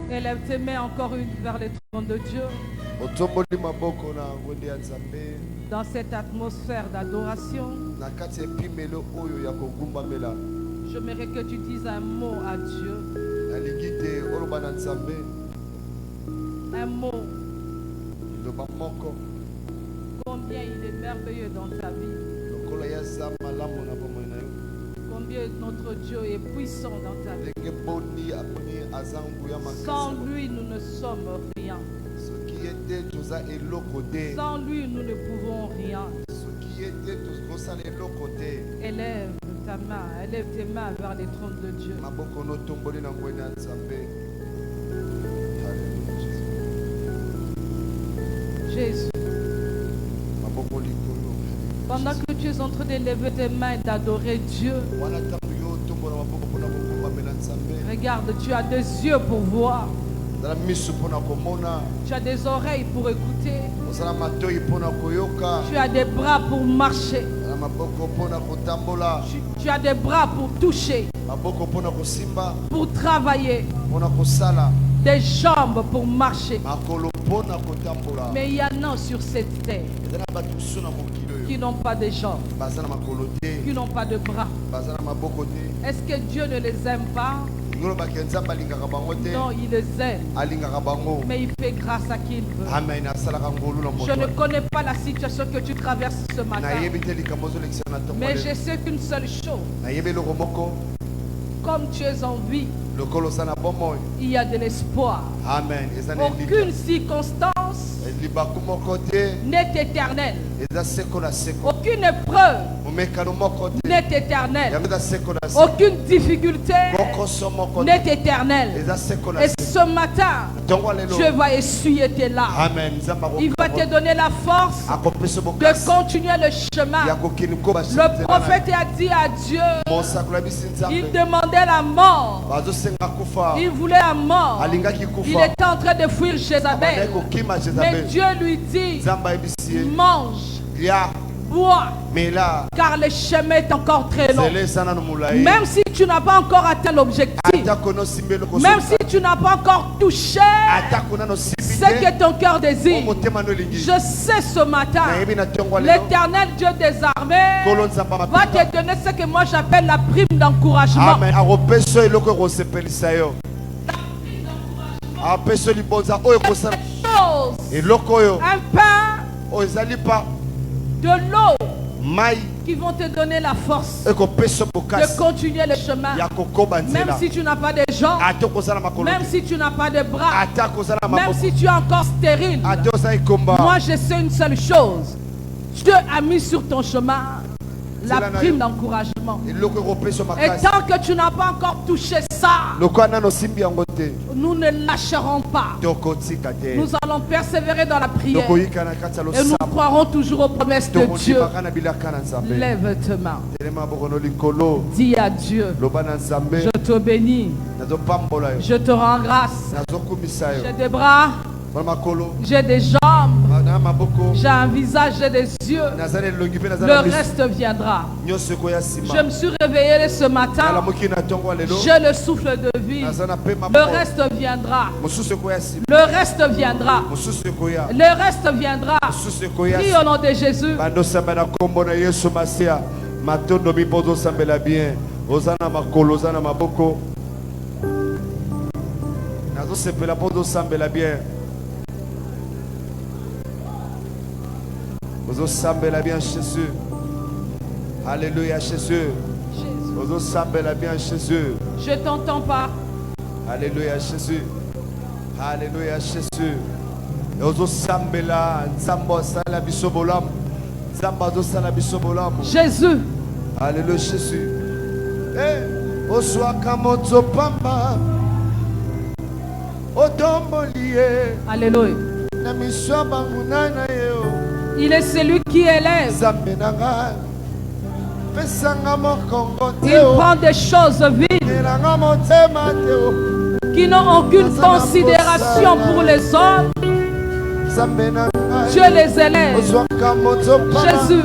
Élève tes mains encore une vers le trône de Dieu. Dans cette atmosphère d'adoration, j'aimerais que tu dises un mot à Dieu. Un mot. Combien il est merveilleux dans ta vie. Combien notre Dieu est puissant dans ta vie. Sans lui, nous ne sommes rien. Sans lui, nous ne pouvons rien. Élève ta main, élève tes mains vers les trônes de Dieu. Jésus. Pendant que tu es en train d'élever tes mains et d'adorer Dieu, regarde, tu as des yeux pour voir. Tu as des oreilles pour écouter. Tu as des bras pour marcher. Tu as des bras pour toucher, pour travailler, des jambes pour marcher. Mais il y en a sur cette terre qui n'ont pas de jambes, qui n'ont pas de bras. Est-ce que Dieu ne les aime pas? Non, il les aime. Mais il fait grâce à qui il veut. Je ne connais pas la situation que tu traverses ce matin. Mais je sais qu'une seule chose. Comme tu es en vie, il y a de l'espoir. Aucune circonstance n'est éternelle. Aucune épreuve n'est éternelle. Aucune difficulté n'est éternelle. Et ce matin, Dieu va essuyer tes larmes. Il va te donner la force de continuer le chemin. Le prophète a dit à Dieu, il demandait la mort. Il voulait la mort. Il était en train de fuir Jézabel. Mais Dieu lui dit, mange, bois, car le chemin est encore très long. Même si tu n'as pas encore atteint l'objectif, même si tu n'as pas encore touché ce que ton cœur désire, je sais ce matin, l'Éternel Dieu des armées va te donner ce que moi j'appelle la prime d'encouragement. Un pain, de l'eau qui vont te donner la force de continuer le chemin. Même si tu n'as pas de jambes, même si tu n'as pas de bras, même si tu es encore stérile, moi je sais une seule chose. Dieu a mis sur ton chemin la prime d'encouragement. Et tant que tu n'as pas encore touché ça, nous ne lâcherons pas. Nous allons persévérer dans la prière. Et nous croirons toujours aux promesses de Dieu. Lève tes mains. Dis à Dieu, je te bénis. Je te rends grâce. J'ai des bras. J'ai des jambes, j'ai un visage, j'ai des yeux. Le reste viendra. Je me suis réveillé ce matin. J'ai le souffle de vie. Le reste viendra. Le reste viendra. Le reste viendra. Prie au nom de Jésus. Vous sambela bien Jésus. Alléluia Jésus. Vous sambela bien Jésus. Je t'entends pas. Alléluia Jésus. Alléluia Jésus. Vous sambela nzambo sala bisobolam. Nzambo sala bisobolam. Jésus. Alléluia Jésus. Eh, oswa kamoto pamba. Otombolié. Alléluia. Na miswa bangunana yo. Il est celui qui élève. Il prend des choses vides qui n'ont aucune considération pour les hommes. Dieu les élève. Jésus.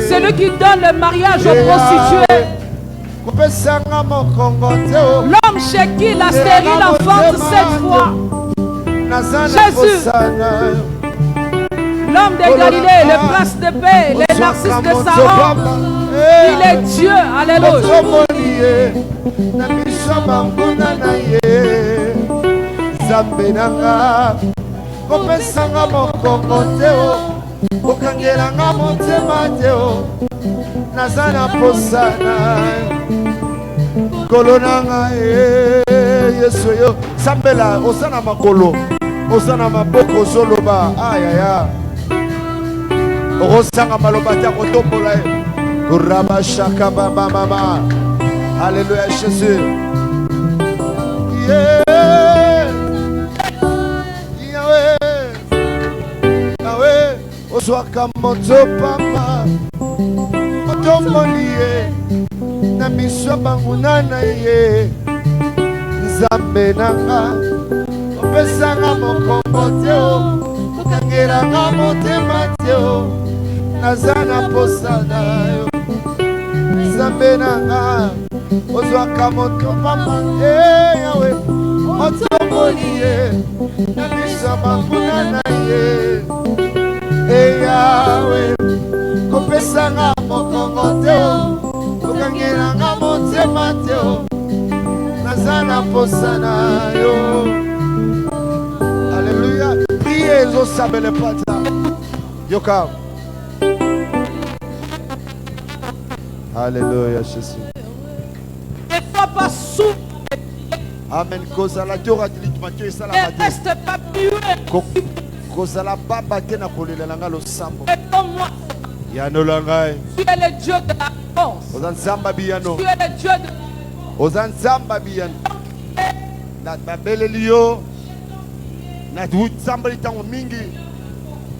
Celui qui donne le mariage aux prostituées. L'homme chez qui la stérile enfante 7 fois. Jésus. L'homme de Galilée, le prince de paix, les narcisses de Saron. Il est Dieu. Alléluia. Nazana posana kolonanga yesu yo sambela osana makolo osana maboko soloba ayaya osanga maloba ta kotombola kuraba shaka baba mama. Alléluia Jésus. Yahweh oswaka moto papa otombolie na miso bangunana ye nzambe nanga opesanga mokombo teo okangelanga motema teo naza na posa na yo nzambe nanga ozwaka moto papa yawe otombolie na miso bangunana ye yawe kopesanga mokongo teo okangelanga motema teo naza na posa na yo. Alléluia. Priez ezosambele pata yoka. Alléluia Jésus. Ne sois pas sourd. Amen. Kozala tora dilitmatio esala ne reste pas muet. Kozala baba tena kolela nanga lo sambo. Et comme moi. Yanolangai. Tu es le Dieu de la réponse. Ozanzamba biyano. Tu es le Dieu de Ozanzamba biyano. Na babelelio. Na tutsamba litango mingi.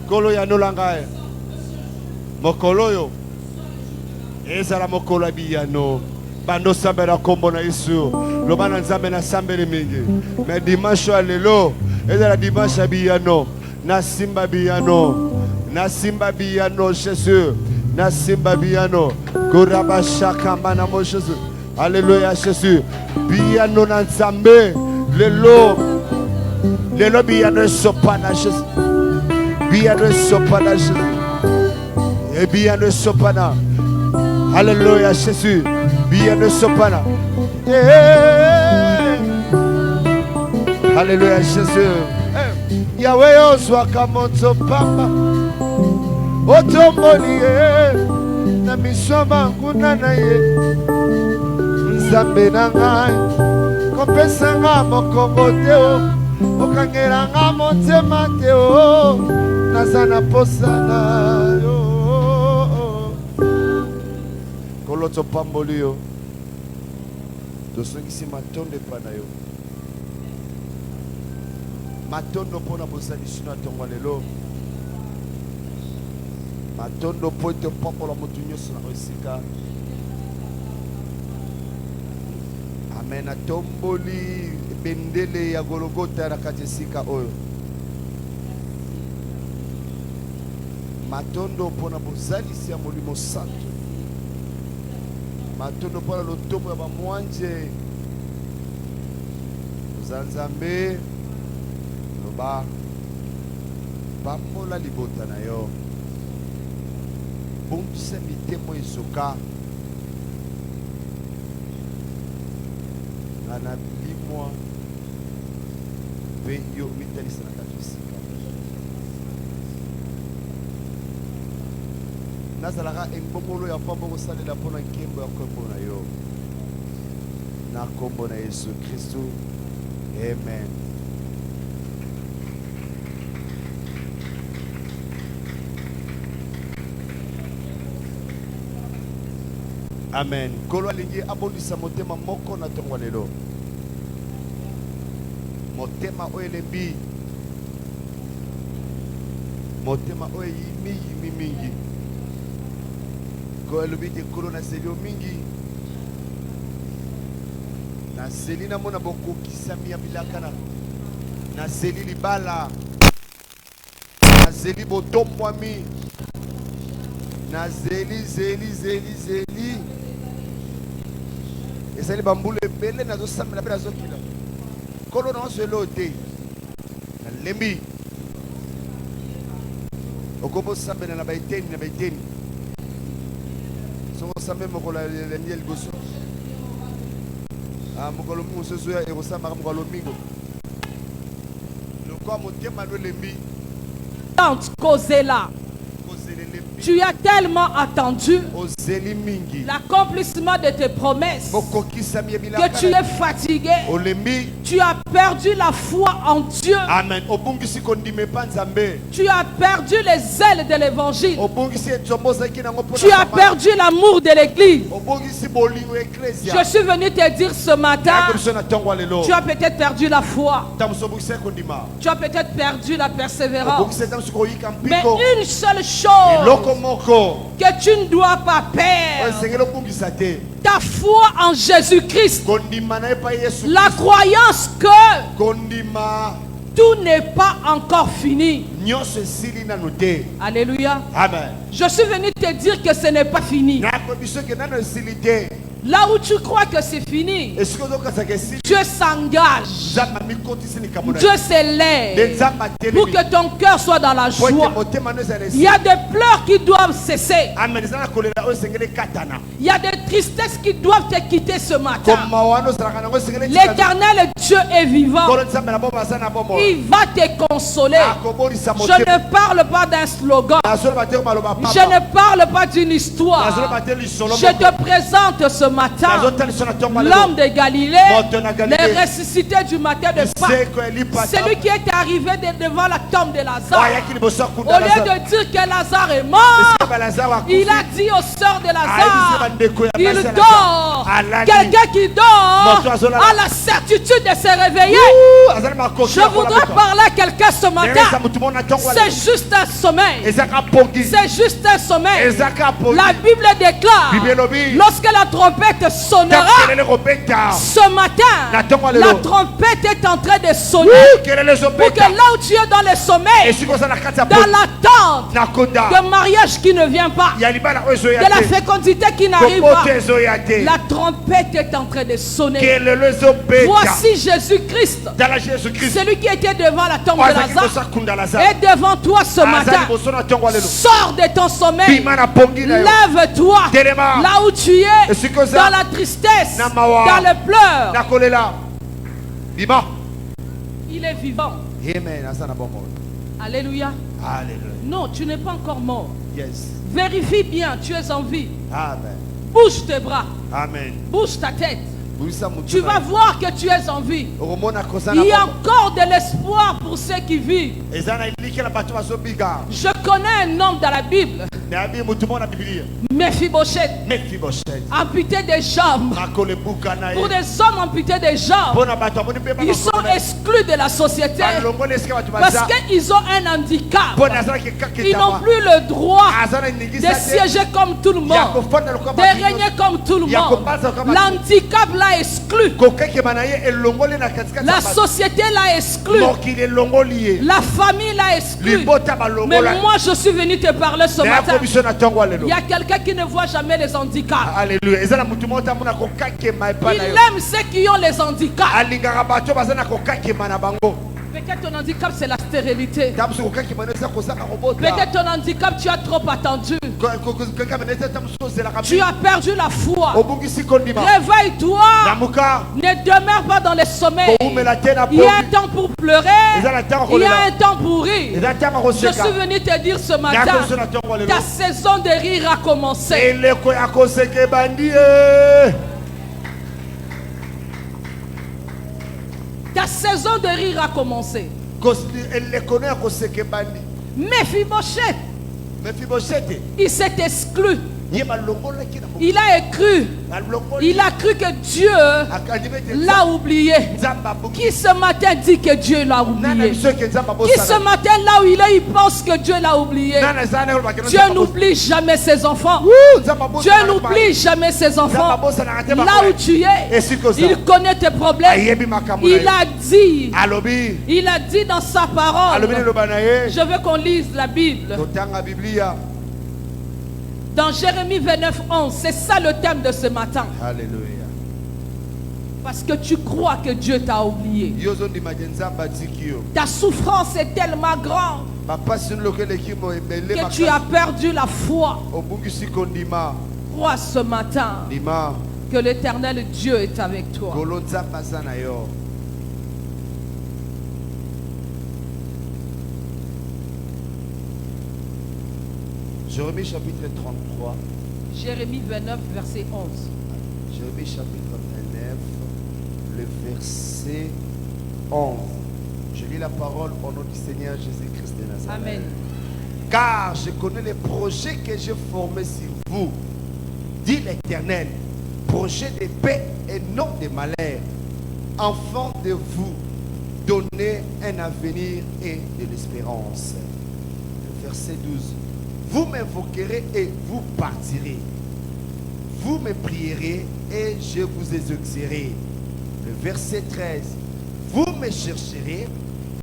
Kolo yanolangai. Mokolo yo. Ezala mokolo biyano. Bando sambela kombo na Yesu. Lobana nzambe na sambele mingi. Mais dimanche lelo. Ezala dimanche biyano. Na simba biyano. Nasimba biyano Jésus. Nasimba biyano. Koraba shaka mana mo Jésus. Alléluia Jésus. Biyano na nzambe. Lelo biyano sopana Jésus. Biyano sopana Jésus. Et biyano sopana. Alléluia Jésus. Biyano sopana. Alléluia Jésus. Yahweh oswaka moto papa otombolie na miso banguna na ye nzambe na ngai kopesanga mokongo teo okangelanga motema teo naza na posa na yo kolo topamboli yo tosongisi matondo epa na yo matondo pona bosali na tongo lelo matondo po te pambola motu nyonso na esika. Amen. Atomboli bendele ya Golgotha na kati esika oyo matondo pona bozalisi ya molimo santo matondo pona lotombo ya bamwanje ozanzambe ba pambola libota na yo bongisa mitemo ezoka ana limwa pe yo mitalisa na kati esika nazalaka embongolo ya pamba kosalela mpona nkembo ya kombo na yo na kombo na Yesu Kristu amen. Amen. Kolo alingi abondisa motema moko na tongo lelo. Motema oyelembi. Motema oyimi mingi. Ko elobite kolo na selio mingi. Na selina mona boko kisami ya bilakana. Na seli libala. Na seli botombwami. Na zeli. ezali bambula ebele nazosambela mpe nazokila kolo naoswele ote nalembi okobosambela na baeteni na baeteni sokosambe mokolo elengi ya liboso mokolo mingi mosusu ekosambaka mokolo mingo lokwa motema no elembi causé-là. Tu as tellement attendu l'accomplissement de tes promesses que tu es fatigué. Tu as perdu la foi en Dieu. Amen. Tu as perdu les ailes de l'évangile. Tu as perdu l'amour de l'église. Je suis venu te dire ce matin, tu as peut-être perdu la foi. Tu as peut-être perdu la persévérance. Mais une seule chose que tu ne dois pas perdre, ta foi en Jésus-Christ, la croyance que tout n'est pas encore fini. Alléluia. Amen. Je suis venu te dire que ce n'est pas fini. Là où tu crois que c'est fini, Dieu s'engage. Dieu s'élève pour que ton cœur soit dans la joie. Il y a des pleurs qui doivent cesser. Il y a des tristesses qui doivent te quitter ce matin. L'éternel Dieu est vivant. Il va te consoler. Je ne parle pas d'un slogan. Je ne parle pas d'une histoire. Je te présente ce matin l'homme de Galilée, le ressuscité du matin de Pâques, celui qui est arrivé devant la tombe de Lazare. Au lieu de dire que Lazare est mort, il a dit aux sœurs de Lazare, il dort. Quelqu'un qui dort a la certitude de se réveiller. Je voudrais parler à quelqu'un ce matin. C'est juste un sommeil. C'est juste un sommeil. La Bible déclare, lorsque la trompette sonnera, ce matin, la trompette est en train de sonner pour que là où tu es dans le sommeil, dans l'attente de mariage qui ne vient pas, de la fécondité qui n'arrive pas, la trompette est en train de sonner. Voici Jésus-Christ, celui qui était devant la tombe de Lazare, est devant toi ce matin. Sors de ton sommeil, lève-toi là où tu es, dans la tristesse, dans le pleur. Il est vivant. Alléluia. Non, tu n'es pas encore mort. Vérifie bien, tu es en vie. Amen. Bouge tes bras. Amen. Bouge ta tête. Tu vas voir que tu es en vie. Il y a encore de l'espoir pour ceux qui vivent. Je connais un homme dans la Bible, Mephibosheth, amputé des jambes. Pour des hommes amputés des jambes, ils sont exclus de la société parce qu'ils ont un handicap. Ils n'ont plus le droit de siéger comme tout le monde, de régner comme tout le monde. L'handicap l'a exclu. La société l'a exclu. La famille l'a exclu. Mais moi je suis venu te parler ce matin. Il y a quelqu'un qui ne voit jamais les handicaps. Alléluia. Il aime ceux qui ont les handicaps. Peut-être ton handicap c'est la stérilité. Peut-être ton handicap tu as trop attendu. Tu as perdu la foi. Réveille-toi. Ne demeure pas dans le sommeil. Il y a un temps pour pleurer. Il y a un temps pour rire. Je suis venu te dire ce matin, ta saison de rire a commencé. Ta saison de rire a commencé. Mephibosheth, il s'est exclu. Il a cru que Dieu l'a oublié. Qui ce matin dit que Dieu l'a oublié? Qui ce matin là où il est, il pense que Dieu l'a oublié? Dieu n'oublie jamais ses enfants. Dieu n'oublie jamais ses enfants. Là où tu es, il connaît tes problèmes. Il a dit dans sa parole. Je veux qu'on lise la Bible. Dans Jérémie 29, 11, c'est ça le thème de ce matin. Alléluia. Parce que tu crois que Dieu t'a oublié. Ta souffrance est tellement grande que tu as perdu la foi. Crois ce matin que l'Éternel Dieu est avec toi. Jérémie chapitre 33. Jérémie 29, verset 11. Jérémie chapitre 29, le verset 11. Je lis la parole au nom du Seigneur Jésus-Christ de Nazareth. Amen. Car je connais les projets que j'ai formés sur vous, dit l'Éternel, projets de paix et non de malheur, afin de vous donner un avenir et de l'espérance. Le verset 12. Vous m'invoquerez et vous partirez. Vous me prierez et je vous exaucerai. Le verset 13. Vous me chercherez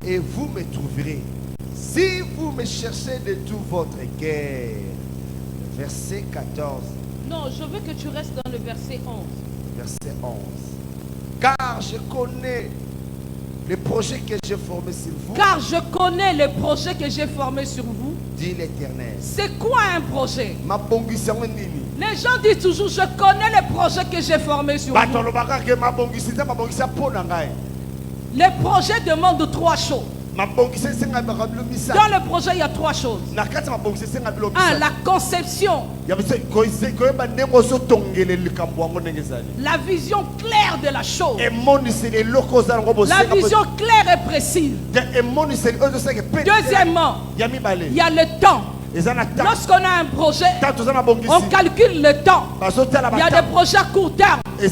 et vous me trouverez. Si vous me cherchez de tout votre cœur. Le verset 14. Non, je veux que tu restes dans le verset 11. Verset 11. Car je connais les projets que j'ai formés sur vous. Car je connais les projets que j'ai formés sur vous. Dit l'Éternel. C'est quoi un projet? Les gens disent toujours, je connais les projets que j'ai formés sur vous. Les projets demandent trois choses. Dans le projet, il y a trois choses. 1. La conception. La vision claire de la chose. La vision claire et précise. Deuxièmement, il y a le temps. Lorsqu'on a un projet, on calcule le temps. Il y a des projets à court terme. Il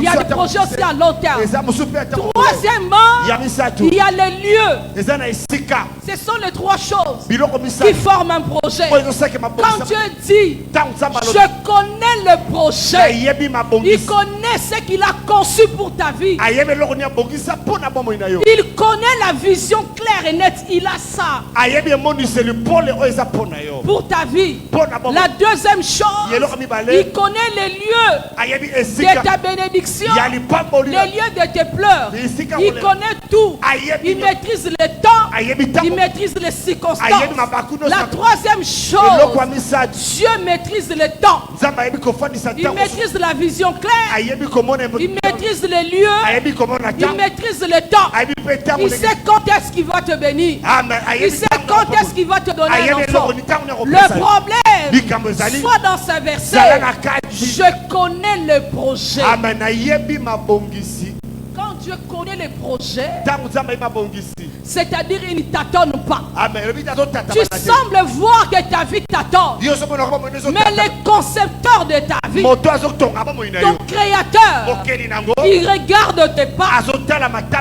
y a des projets aussi à long terme. Troisièmement, il y a les lieux. Ce sont les trois choses qui forment un projet. Quand Dieu dit, je connais le projet, il connaît ce qu'il a conçu pour ta vie. Il connaît la vision claire et nette. Il a ça pour ta vie. La deuxième chose, il connaît les lieux de ta bénédiction, les lieux de tes pleurs. Il connaît tout. Il maîtrise le temps, il maîtrise les circonstances. La troisième chose, Dieu maîtrise le temps. Il maîtrise la vision claire. Il maîtrise les lieux. Il maîtrise le temps. Il sait quand est-ce qu'il va te bénir. Il sait quand est-ce qu'il va te donner un enfant. Le problème, soit dans ce verset, je connais le projet. Quand Dieu connaît les projets, c'est-à-dire il ne t'attend pas. Tu sembles voir que ta vie t'attend. Mais le concepteur de ta vie, ton créateur, il regarde tes pas.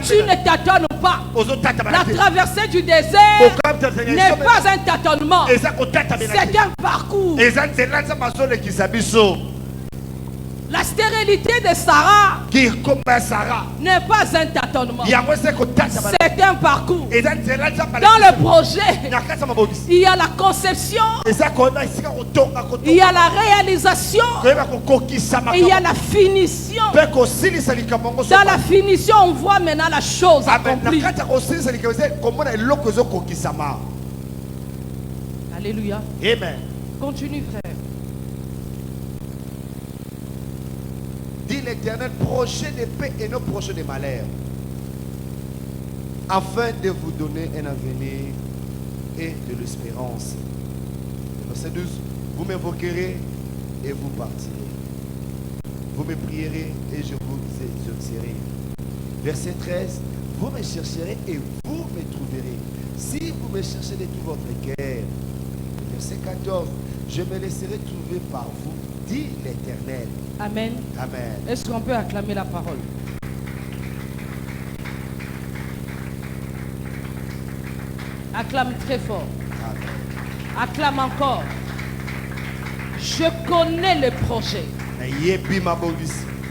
Tu ne t'attends pas. La traversée du désert n'est pas un tâtonnement. C'est un parcours. La stérilité de Sarah n'est pas un tâtonnement. C'est un parcours. Dans le projet, il y a la conception, il y a la réalisation et il y a la finition. Dans la finition, on voit maintenant la chose accomplie. Alléluia. Amen. Continue, frère. Dit l'Éternel, projet de paix et non projet de malheur, afin de vous donner un avenir et de l'espérance. Verset 12, vous m'invoquerez et vous partirez. Vous me prierez et je vous exaucerai. Verset 13, vous me chercherez et vous me trouverez. Si vous me cherchez de tout votre cœur. Verset 14, je me laisserai trouver par vous, dit l'Éternel. Amen. Amen. Est-ce qu'on peut acclamer la parole? Acclame très fort. Amen. Acclame encore. Je connais le projet.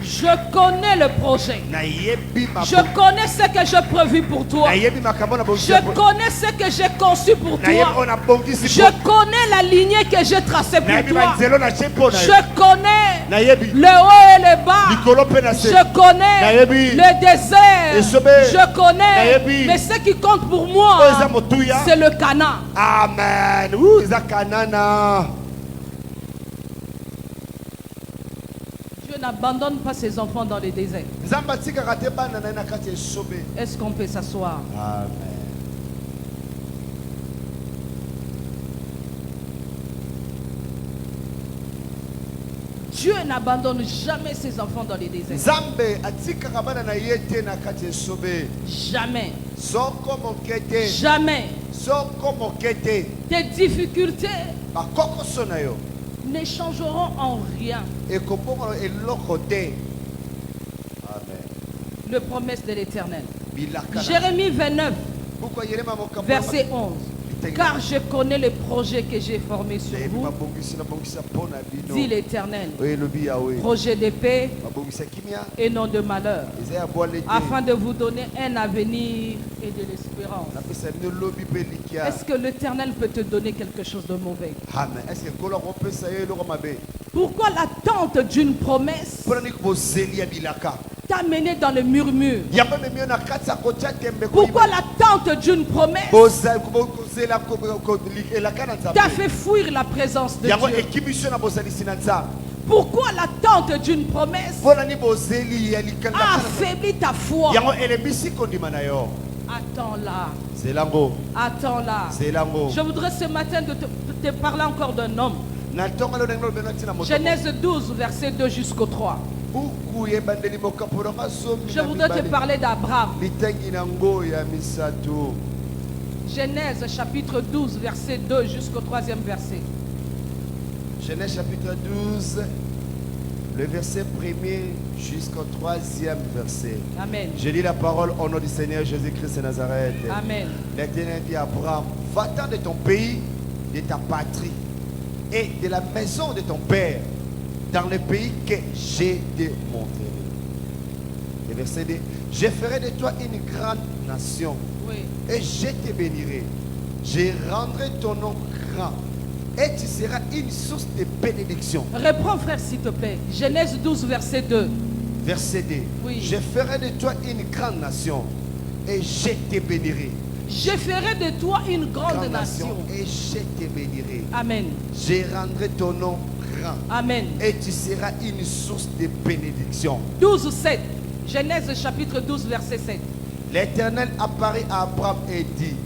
Je connais le projet. Je connais ce que j'ai prévu pour toi. Je connais ce que j'ai conçu pour toi. Je connais la lignée que j'ai tracée pour toi. Je connais le haut et le bas. Je connais le désert. Je connais. Mais ce qui compte pour moi, c'est le Canaan. Amen. Dieu n'abandonne pas ses enfants dans les déserts. Est-ce qu'on peut s'asseoir? Amen. Dieu n'abandonne jamais ses enfants dans les déserts. Jamais. Jamais. Tes difficultés ne changeront en rien les promesses de l'Éternel. Jérémie 29, verset 11. Car je connais les projets que j'ai formés sur vous, dit l'Éternel. Projet de paix et non de malheur, afin de vous donner un avenir et de l'espérance. Est-ce que l'Éternel peut te donner quelque chose de mauvais? Pourquoi l'attente d'une promesse t'a mené dans le murmure? Pourquoi l'attente d'une promesse t'a fait fuir la présence de Dieu? Pourquoi l'attente d'une promesse a affaibli ta foi? Attends-la. Attends-la. Je voudrais ce matin te parler encore d'un homme. Genèse 12, verset 2 jusqu'au 3. Je voudrais te parler d'Abraham. Genèse chapitre 12, verset 2 jusqu'au 3e verset. Genèse chapitre 12, le verset 1er jusqu'au 3e verset. Amen. Je lis la parole au nom du Seigneur Jésus-Christ de Nazareth. Amen. L'Éternel dit à Abraham, va-t'en de ton pays, de ta patrie et de la maison de ton père, dans le pays que j'ai te montré. Le verset 2, je ferai de toi une grande nation. Oui. Et je te bénirai. Je rendrai ton nom grand. Et tu seras une source de bénédiction. Reprends, frère, s'il te plaît. Genèse 12, verset 2. Verset 2. Oui. Je ferai de toi une grande nation. Et je te bénirai. Je ferai de toi une grande nation. Et je te bénirai. Amen. Je rendrai ton nom grand. Amen. Et tu seras une source de bénédiction. 12, 7. Genèse chapitre 12, verset 7. L'Éternel apparaît à Abraham et dit,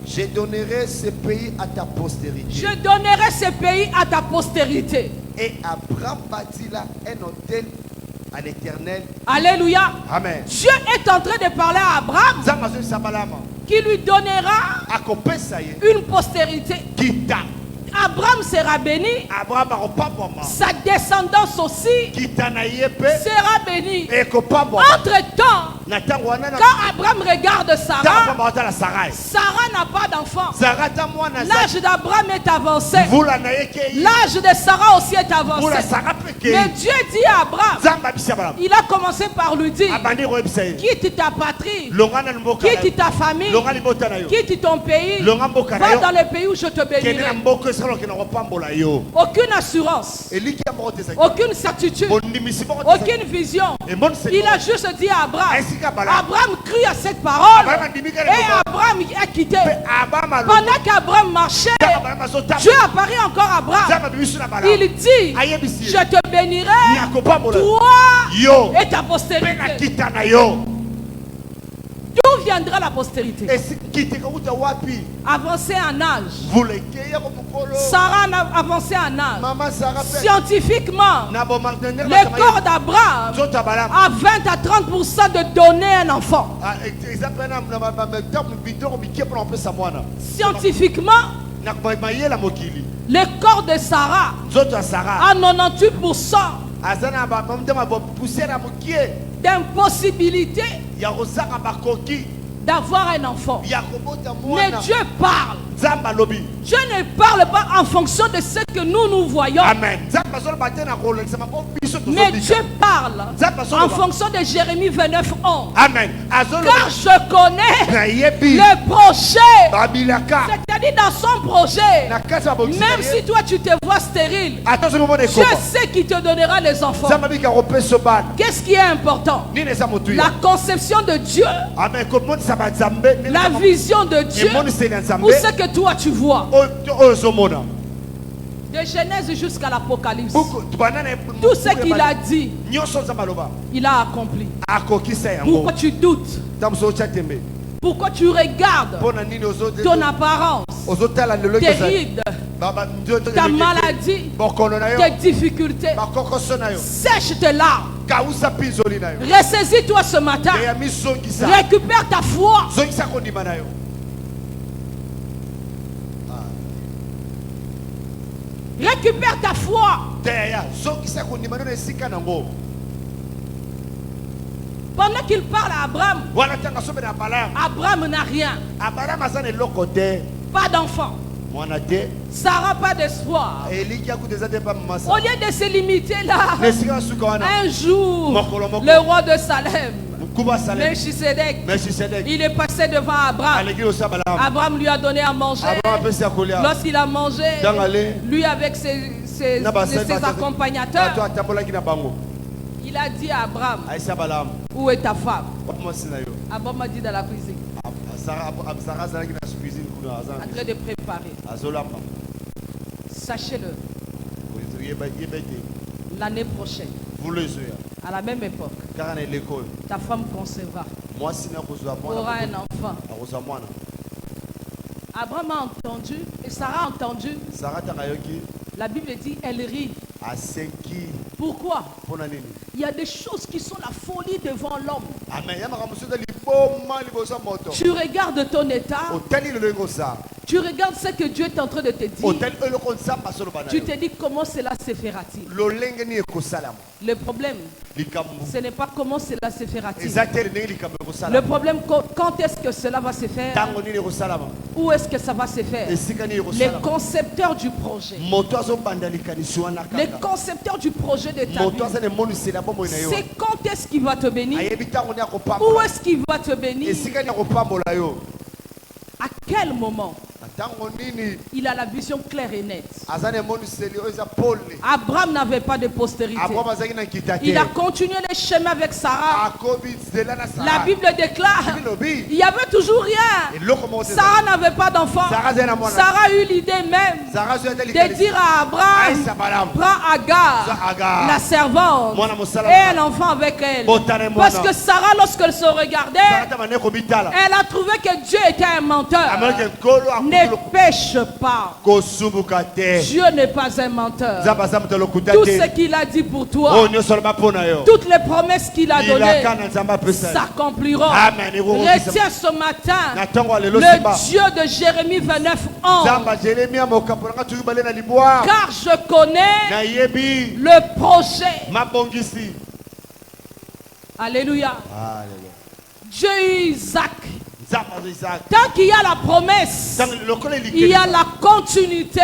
je donnerai ce pays à ta postérité. Je donnerai ce pays à ta postérité. Et Abraham bâtit là un autel à l'Éternel. Alléluia. Amen. Dieu est en train de parler à Abraham qui lui donnera une postérité. Abraham sera béni. Sa descendance aussi sera bénie. Entre-temps, quand Abraham regarde Sarah, Sarah n'a pas d'enfant. L'âge d'Abraham est avancé. L'âge de Sarah aussi est avancé. Mais Dieu dit à Abraham, il a commencé par lui dire, quitte ta patrie, quitte ta famille, quitte ton pays, va dans le pays où je te bénirai. Aucune assurance, aucune certitude, aucune vision. Il a juste dit à Abraham. Abraham crut à cette parole et Abraham a quitté. Pendant qu'Abraham marchait, Dieu apparaît encore à Abraham. Il dit, je te bénirai, toi et ta postérité. D'où viendra la postérité? Avancé en âge. Sarah a avancé en âge. Scientifiquement, le corps d'Abraham a 20 à 30% de donner un enfant. Scientifiquement, le corps de Sarah a 98% d'impossibilité d'avoir un enfant. Mais Dieu parle. Dieu ne parle pas en fonction de ce que nous voyons. Amen. Mais Dieu parle en fonction de Jérémie 29:11. Amen. Car je connais le projet. C'est-à-dire dans son projet. Même si toi tu te vois stérile, Dieu sait qu'il te donnera les enfants. Qu'est-ce qui est important? La conception de Dieu. La vision de Dieu. Où c'est que toi tu vois? De Genèse jusqu'à l'Apocalypse. Tout ce qu'il a dit, il a accompli. Pourquoi tu doutes? Pourquoi tu regardes ton apparence, tes rides, ta maladie, tes difficultés? Sèche tes larmes. Ressaisis-toi ce matin. Récupère ta foi. Récupère ta foi. Pendant qu'il parle à Abraham, Abraham n'a rien. Pas d'enfant. Sarah pas d'espoir. Au lieu de se limiter là, un jour, le roi de Salem, Melchisedec, il est passé devant Abraham. Abraham lui a donné à manger. Lorsqu'il a mangé, lui avec ses accompagnateurs, il a dit à Abraham, où est ta femme? Abraham a dit dans la cuisine, en train de préparer. Sachez-le, l'année prochaine, à la même époque, ta femme concevra, aura un enfant. Abraham a entendu et Sarah a entendu. La Bible dit, elle rit. Pourquoi? Il y a des choses qui sont la folie devant l'homme. Tu regardes ton état. Tu regardes ce que Dieu est en train de te dire. Tu te dis comment cela se fera-t-il. Le problème, ce n'est pas comment cela se fera-t-il. Le problème, quand est-ce que cela va se faire? Où est-ce que ça va se faire? Les concepteurs du projet. Les concepteurs du projet de ta vie. C'est quand est-ce qu'il va te bénir? Où est-ce qu'il va te bénir? À quel moment? Il a la vision claire et nette. Abraham n'avait pas de postérité. Il a continué le chemin avec Sarah. La Bible déclare, il n'y avait toujours rien. Sarah n'avait pas d'enfant. Sarah a eu l'idée même de dire à Abraham, prends Agar, la servante, et un enfant avec elle. Parce que Sarah, lorsqu'elle se regardait, elle a trouvé que Dieu était un menteur. Ne pêche pas. Dieu n'est pas un menteur. Tout ce qu'il a dit pour toi, toutes les promesses qu'il a données s'accompliront. Retiens ce matin le Dieu de Jérémie 29:11. Car je connais le projet. Alléluia. Dieu Isaac. Tant qu'il y a la promesse, il y a la continuité.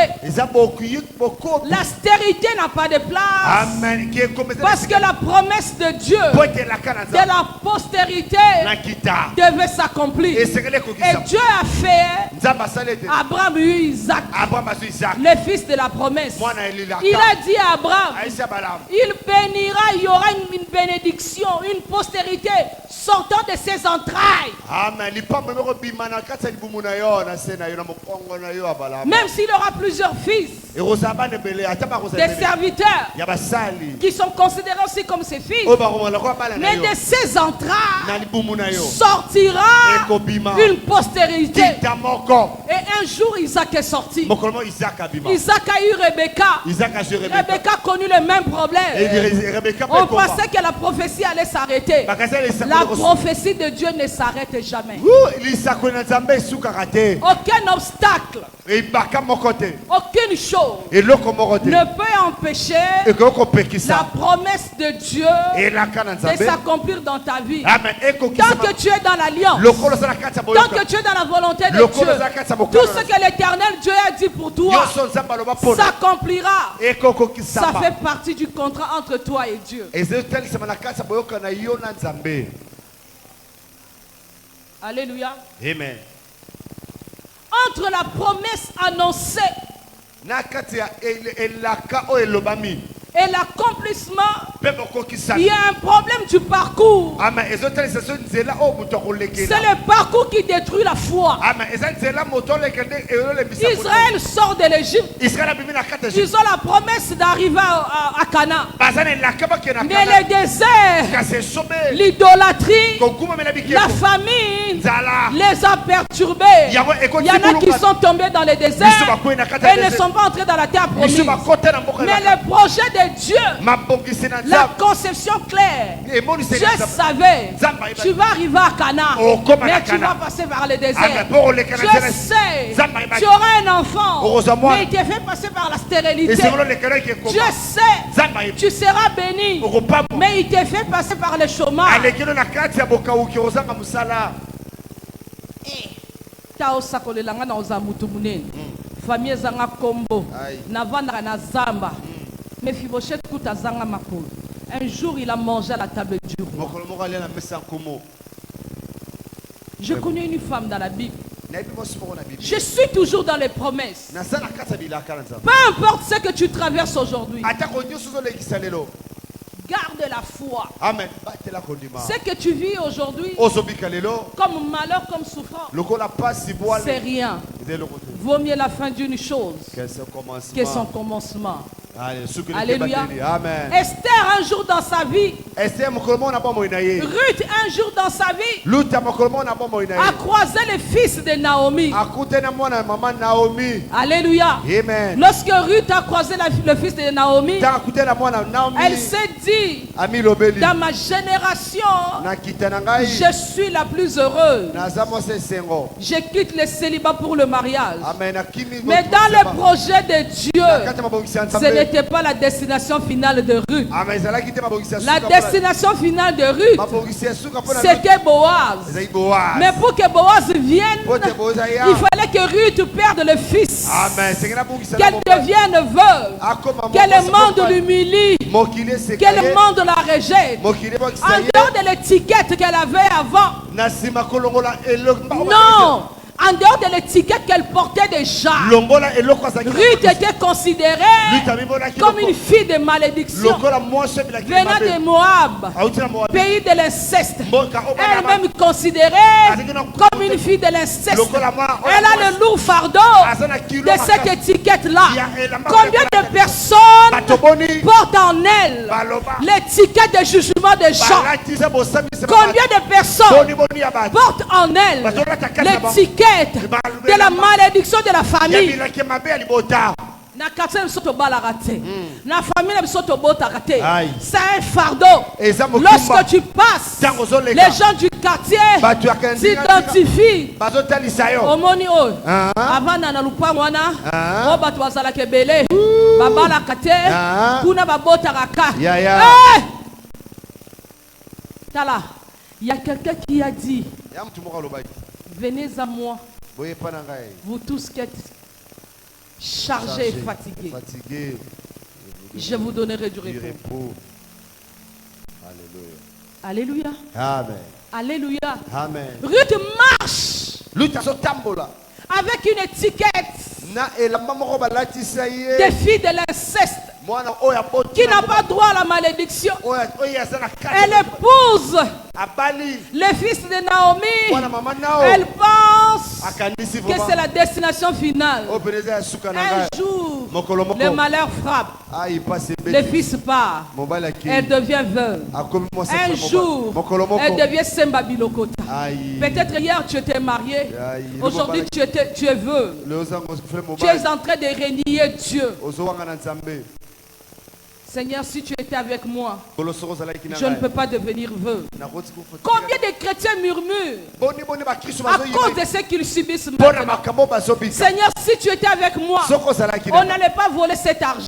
La stérilité n'a pas de place. Parce que la promesse de Dieu, de la postérité, devait s'accomplir. Et Dieu a fait Abraham et Isaac, le fils de la promesse. Il a dit à Abraham, il bénira, il y aura une bénédiction, une postérité sortant de ses entrailles. Amen. Même s'il aura plusieurs fils, des serviteurs qui sont considérés aussi comme ses fils, mais de ses entrailles sortira une postérité. Et un jour Isaac est sorti. Isaac a eu Rebecca. Rebecca a connu le même problème. On pensait que la prophétie allait s'arrêter. La prophétie de Dieu ne s'arrête que jamais. Aucun obstacle, aucune chose ne peut empêcher la promesse de Dieu de s'accomplir dans ta vie. Tant que tu es dans l'alliance, tant que tu es dans la volonté de Dieu, tout ce que l'éternel Dieu a dit pour toi s'accomplira. Ça fait partie du contrat entre toi et Dieu. Alléluia. Amen. Entre la promesse annoncée et l'accomplissement, il y a un problème du parcours. C'est le parcours qui détruit la foi. Israël sort de l'Égypte. Ils ont la promesse d'arriver à Canaan. Mais le désert, l'idolâtrie, la famine les a perturbés. Il y en a qui sont tombés dans le désert et ne sont pas entrés dans la terre promise. Mais le projet de Dieu, la conception claire, Dieu savait, tu vas arriver à Canaan, mais tu vas passer par le désert. Je sais, tu auras un enfant, mais il te fait passer par la stérilité. Je sais, tu seras béni, mais il te fait passer par le chômage. Famille zanga kombo navanda na zamba Mephibosheth kuta zanga makolo. Un jour il a mangé à la table du roi. Je connais une femme dans la Bible. Je suis toujours dans les promesses. Peu importe ce que tu traverses aujourd'hui, garde la foi. Amen. Ce que tu vis aujourd'hui, comme malheur, comme souffrance, c'est rien. Vaut mieux la fin d'une chose que son commencement. Alléluia. Amen. Esther un jour dans sa vie, Ruth un jour dans sa vie a croisé le fils de Naomi. Alléluia. Amen. Lorsque Ruth a croisé le fils de Naomi, elle s'est dit, dans ma génération, je suis la plus heureuse. Je quitte le célibat pour le mariage. Mais dans le projet de Dieu, ce n'était pas la destination finale de Ruth. La destination finale de Ruth, c'était Boaz. Mais pour que Boaz vienne, il fallait que Ruth perde le fils. Qu'elle devienne veuve. Que le monde l'humilie. Que le monde la rejette. En dehors de l'étiquette qu'elle avait avant. Non. En dehors de l'étiquette qu'elle portait déjà, Ruth était considérée comme une fille de malédiction venant de Moab, pays de l'inceste. Elle-même considérée comme une fille de l'inceste. Elle a le lourd fardeau de cette étiquette-là. Combien de personnes portent en elle l'étiquette de jugement des gens? Combien de personnes portent en elle l'étiquette de la malédiction de la famille? C'est un fardeau. Lorsque tu passes, les gens du quartier s'identifient. Il y a quelqu'un qui a dit, venez à moi, vous tous qui êtes chargés et fatigués, je vous donnerai du repos. Alléluia. Amen. Alléluia. Amen. Ruth marche avec une étiquette des filles de l'inceste qui n'a pas droit à la malédiction. Elle épouse le fils de Naomi. Elle pense que c'est la destination finale. Un jour, le malheur frappe. Le fils part. Elle devient veuve. Un jour, elle devient Semba Bilokota. Peut-être hier tu étais marié. Aujourd'hui tu es veuve. Tu es en train de renier Dieu. Seigneur, si tu étais avec moi, je ne peux pas devenir veuve. Combien de chrétiens murmurent à cause de ce qu'ils subissent maintenant? Seigneur, si tu étais avec moi, on n'allait pas voler cet argent.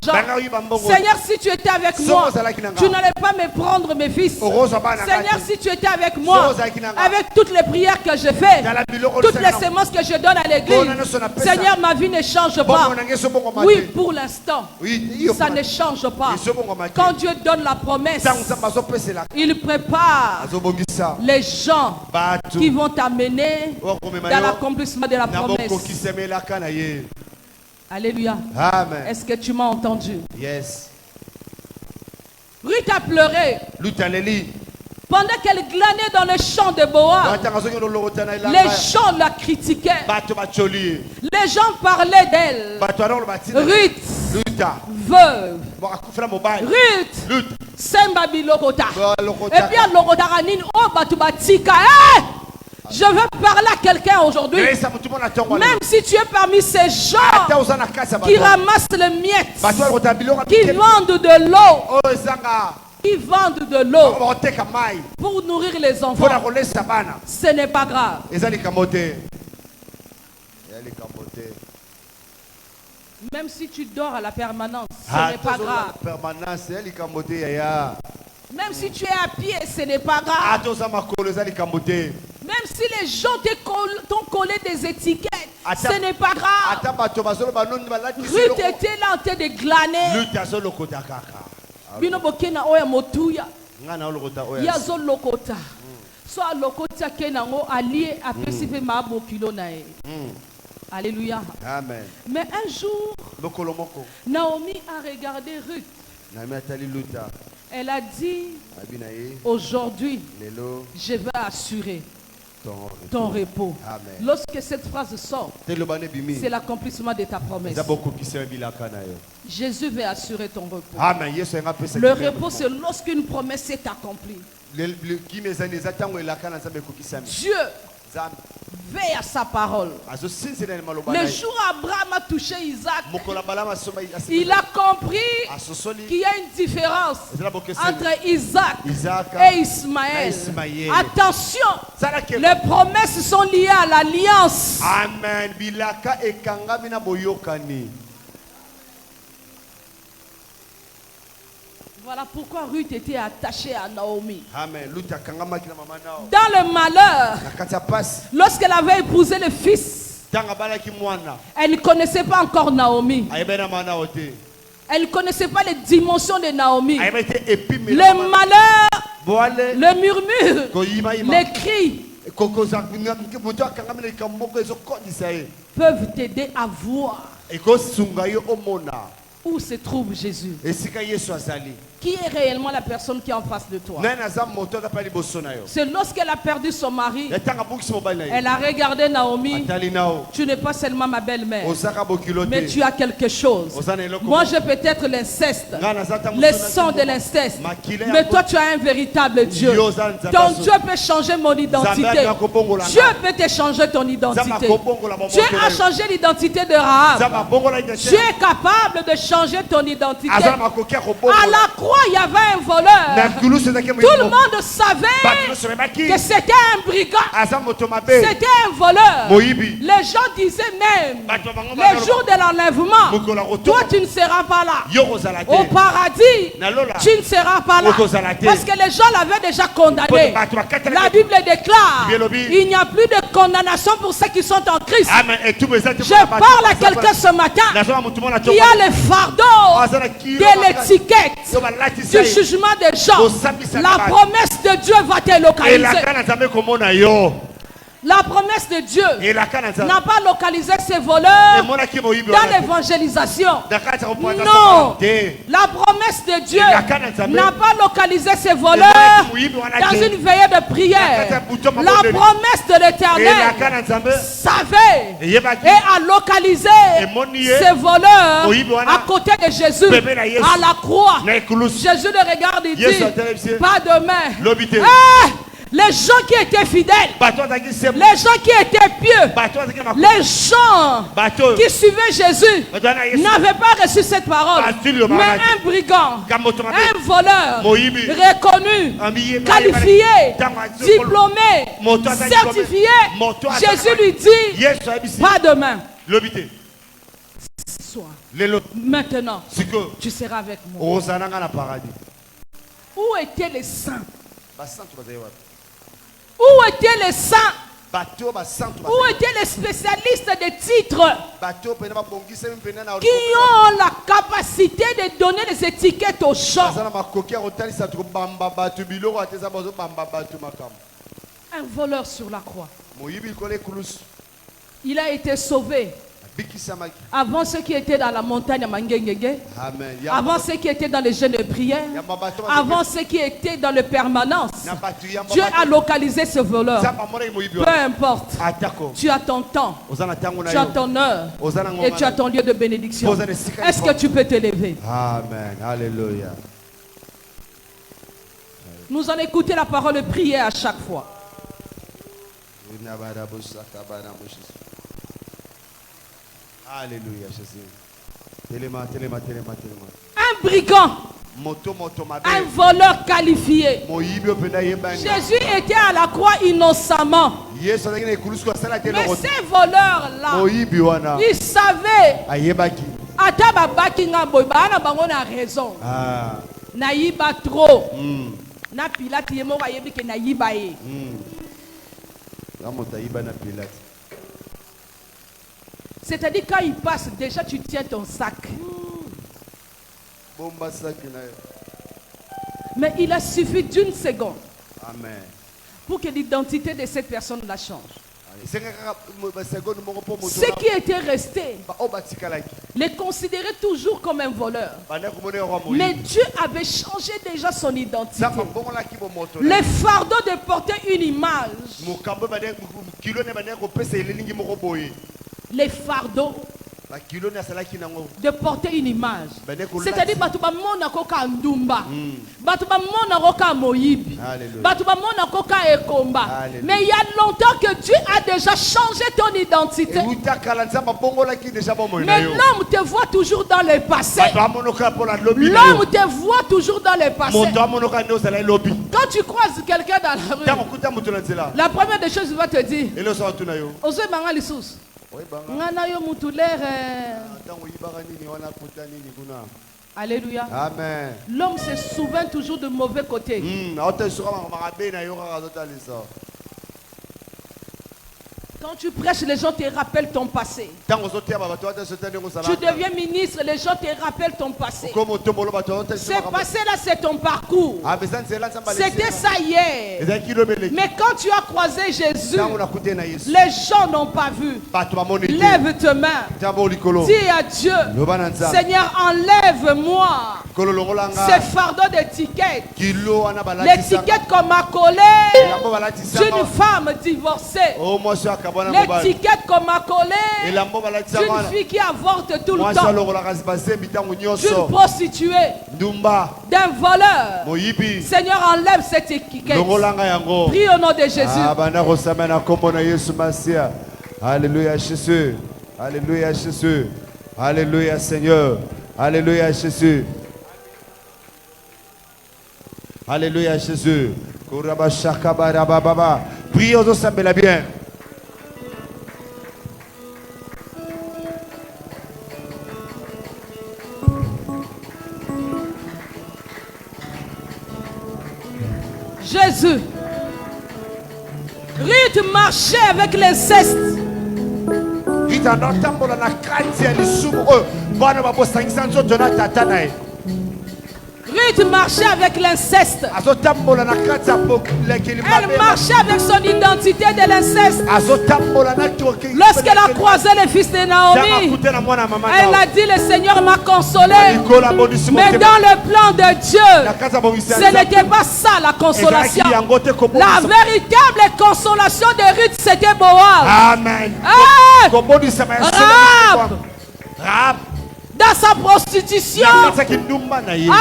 Seigneur, si tu étais avec moi, tu n'allais pas me prendre mes fils. Seigneur, si tu étais avec moi, avec toutes les prières que je fais, toutes les semences que je donne à l'église, Seigneur, ma vie ne change pas. Oui, pour l'instant, ça ne change pas. Quand Dieu donne la promesse, il prépare les gens qui vont t'amener dans l'accomplissement de la promesse. Alléluia. Est-ce que tu m'as entendu? Yes. Ruth a pleuré. Pendant qu'elle glanait dans le champ de Boaz, les gens la critiquaient. Les gens parlaient d'elle. Ruth, veuve. Ruth, Sembabi Lokota. Et bien Lokota Ranin, oh Batubatika. Je veux parler à quelqu'un aujourd'hui. Même si tu es parmi ces gens qui ramassent les miettes, qui vendent de l'eau, qui vendent de l'eau pour nourrir les enfants, ce n'est pas grave. Même si tu dors à la permanence, ce n'est pas grave. Même si tu es à pied, ce n'est pas grave. Même si les gens t'ont collé des étiquettes, ce n'est pas grave. Ruth était là en train de glaner. Binobokena oya motuya. Yazo lokota. So lokota kenango allié a pesipe mabo kilo nae. Alléluia. Amen. Mais un jour, Naomi a regardé Ruth. Elle a dit, aujourd'hui, je vais assurer ton repos. Amen. Lorsque cette phrase sort, c'est l'accomplissement de ta promesse. Jésus veut assurer ton repos. Amen. Le repos, c'est lorsqu'une promesse est accomplie. Dieu veille à sa parole. Le jour où Abraham a touché Isaac, il a compris qu'il y a une différence entre Isaac et Ismaël. Attention, les promesses sont liées à l'alliance. Amen. Voilà pourquoi Ruth était attachée à Naomi. Amen. Dans le malheur, lorsqu'elle avait épousé le fils, elle ne connaissait pas encore Naomi. Elle ne connaissait pas les dimensions de Naomi. Le malheur, le murmure, les cris peuvent t'aider à voir où se trouve Jésus. Qui est réellement la personne qui est en face de toi? C'est lorsqu'elle a perdu son mari, elle a regardé Naomi. Tu n'es pas seulement ma belle-mère, mais tu as quelque chose. Moi j'ai peut-être l'inceste, le sang de l'inceste, mais toi tu as un véritable Dieu. Ton Dieu peut changer mon identité. Dieu peut te changer ton identité. Dieu a changé l'identité de Rahab. Dieu est capable de changer ton identité. À la croix, il y avait un voleur. Tout le monde savait que c'était un brigand. C'était un voleur. Les gens disaient même, le jour de l'enlèvement, toi tu ne seras pas là. Au paradis, tu ne seras pas là. Parce que les gens l'avaient déjà condamné. La Bible déclare, il n'y a plus de condamnation pour ceux qui sont en Christ. Je parle à quelqu'un ce matin qui a le fardeau de l'étiquette du jugement des gens. La promesse de Dieu va te localiser. La promesse de Dieu n'a pas localisé ces voleurs dans l'évangélisation. Non. La promesse de Dieu n'a pas localisé ces voleurs dans une veillée de prière. La promesse de l'Éternel savait et a localisé ces voleurs à côté de Jésus à la croix. Jésus le regarde et dit, pas demain. Les gens qui étaient fidèles, les gens qui étaient pieux, les gens qui suivaient Jésus n'avaient pas reçu cette parole. Mais un brigand, un voleur, reconnu, qualifié, diplômé, certifié, Jésus lui dit, pas demain. Sois. Maintenant, tu seras avec moi. Où étaient les saints? Où étaient les saints? Où étaient les spécialistes des titres qui ont la capacité de donner les étiquettes aux gens? Un voleur sur la croix. Il a été sauvé. Avant ceux qui étaient dans la montagne à Mangengege, avant ceux qui étaient dans les jeûnes de prière, avant ceux qui étaient dans le permanence, Dieu a localisé ce voleur. Peu importe, tu as ton temps, tu as ton heure et tu as ton lieu de bénédiction. Est-ce que tu peux t'élever? Amen. Alléluia. Nous allons écouter la parole de prière à chaque fois. Alléluia, Jésus. Un brigand, un voleur qualifié. Jésus était à la croix innocemment. Mais ces voleurs-là, ils savaient. Ataba bakinga boy, bana bango na raison. Naïba trop. Na Pilate yemo wa yebi ke naïba ye. C'est-à-dire quand il passe, déjà tu tiens ton sac. Mais il a suffi d'une seconde. Amen. Pour que l'identité de cette personne-là change. Ceux qui étaient restés les considéraient toujours comme un voleur. Mais Dieu avait changé déjà son identité. Le fardeau de porter une image. Les fardeaux de porter une image. C'est-à-dire Batouba Mona Koka Ndumba, Batouba Mona Koka Moïbi, Batouba Mona Koka Ekomba. Mais il y a longtemps que Dieu a déjà changé ton identité. Mais l'homme te voit toujours dans le passé. L'homme te voit toujours dans le passé. Quand tu croises quelqu'un dans la rue, la première des choses qu'il va te dire, Ose Bangali Sous. Alléluia. Amen. L'homme se souvient toujours de mauvais côtés. Quand tu prêches, les gens te rappellent ton passé. Tu deviens ministre, les gens te rappellent ton passé. Ce passé-là, c'est ton parcours. C'était ça hier. Mais quand tu as croisé Jésus, les gens n'ont pas vu. Lève tes mains. Dis à Dieu, Seigneur, enlève-moi ce fardeau d'étiquette. L'étiquette qu'on m'a collée d'une femme divorcée. L'étiquette qu'on m'a collée d'une fille qui avorte tout le temps, d'une prostituée, d'un voleur. Seigneur, enlève cette étiquette. Prie au nom de Jésus. Alléluia Jésus. Alléluia Jésus. Alléluia Seigneur. Alléluia Jésus. Alléluia Jésus. Priez aux autres, bien. Jésus, Ruth marchait avec l'inceste. Ruth marchait avec l'inceste. Elle marchait avec son identité de l'inceste. Lorsqu'elle a croisé le fils de Naomi, elle a dit, le Seigneur m'a consolé. Mais dans le plan de Dieu, ce n'était pas ça la consolation. La véritable consolation de Ruth, c'était Boaz. Amen. Rahab. dans sa prostitution, a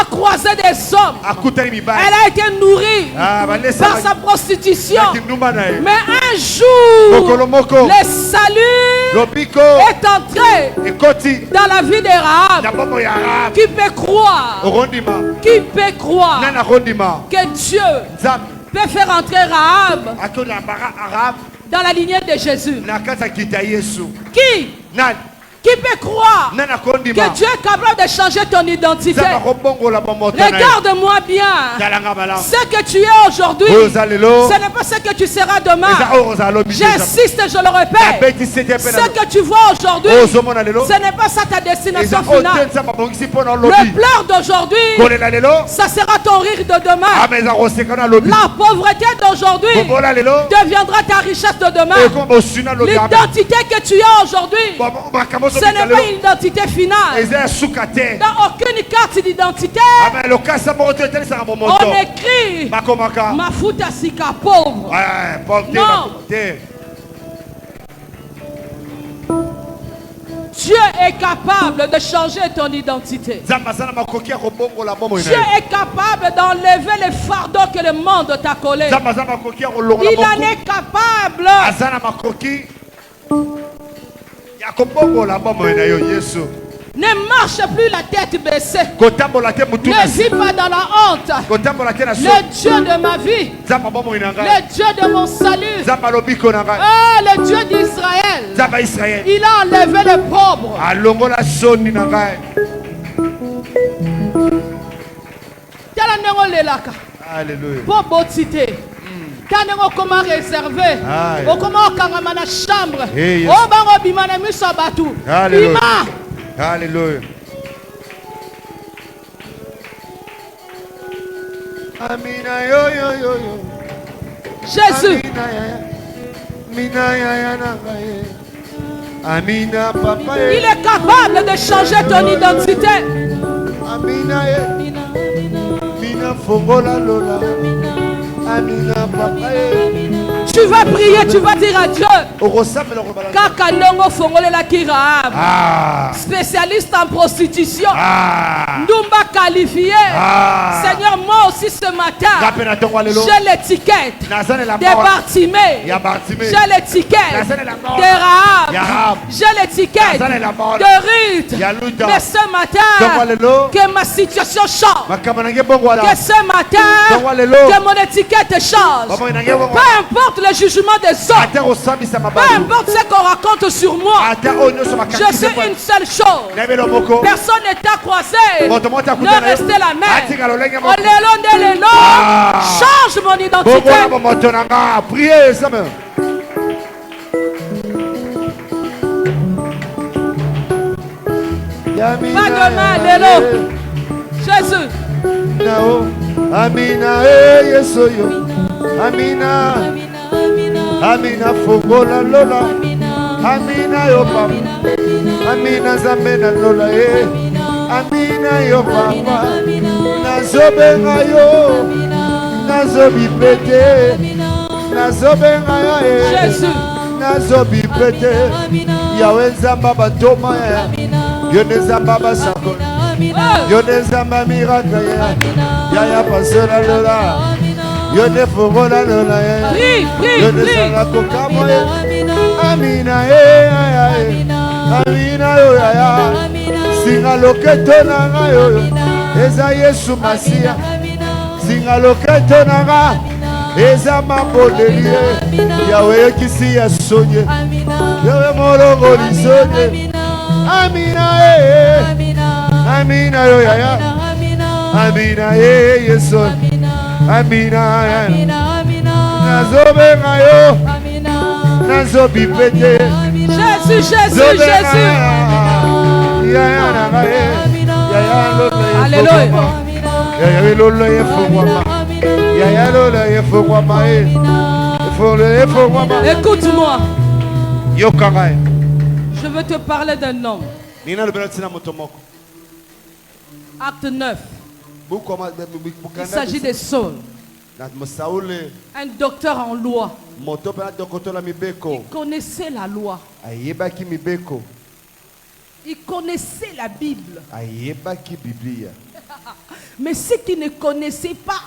croisé des hommes. Elle a été nourrie par sa prostitution. Mais un jour, le salut est entré dans la vie de Rahab. Qui peut croire que Dieu peut faire entrer Rahab dans la lignée de Jésus? Qui peut croire que Dieu est capable de changer ton identité? Regarde-moi bien. Ce que tu es aujourd'hui, ce n'est pas ce que tu seras demain. J'insiste, je le répète. Ce que tu vois aujourd'hui, ce n'est pas ça ta destination finale. Le pleur d'aujourd'hui, ça sera ton rire de demain. La pauvreté d'aujourd'hui deviendra ta richesse de demain. L'identité que tu as aujourd'hui, ce n'est pas une identité finale. Dans aucune carte d'identité, on écrit Mafuta Sika pauvre. Non. Dieu est capable de changer ton identité. Dieu est capable d'enlever les fardeaux que le monde t'a collés. Il en est capable. Ne marche plus la tête baissée. Ne vis pas dans la honte. Le Dieu de ma vie, le Dieu de mon salut, le Dieu d'Israël, il a enlevé les pauvres. Alléluia. Comment réserver? Comment kangamana chambre? Oh bango bimana misabatu. Alléluia. Amina yo yo yo yo. Jésus. Amina papa. Il est capable de changer ton identité. Amina Mina fongola lola. Amina papa. Tu vas prier, tu vas dire à Dieu. Kakalongo fongole la Rahab. Spécialiste en prostitution. Ndumba qualifié. Seigneur, moi aussi ce matin, j'ai l'étiquette de Bartimée. J'ai l'étiquette de Rahab. J'ai l'étiquette de Ruth. Mais ce matin, que ma situation change. Que ce matin, que mon étiquette change. Peu importe le jugement des hommes, peu importe ce qu'on raconte sur moi, je sais une seule chose. Personne n'est à croiser. Ne restez la main. Change mon identité. Priez ça même. Pas de main, Lélo. Jésus. Amina, yesoyo. Amina. Amina fongola lola. Amina yo papa. Amina zamena lola eh. Amina yo papa. Nazobenga yo. Nazobipete. Nazobenga yo eh. Jésus. Nazobipete. Yahweh zamba batoma eh. Yonezamba basako. Yonezamba miracle eh. Yaya pasera lola. Yone fongola lola prie, Amina Amina yo ya singa loketo nanga yo eza Yesu Masia singa loketo nanga eza mabodelie Yahweh kisi ya sonye Yahweh molongo lisonye Amina Amina yo ya Amina Yesu Amina, Nazobenga yo, Nazobipete. Jésus. Alléluia. Écoute-moi. Je veux te parler d'un homme. Acte 9. Il s'agit de Saul, un docteur en loi. Il connaissait la loi. Il connaissait la Bible. Mais ce qu'il ne connaissait pas,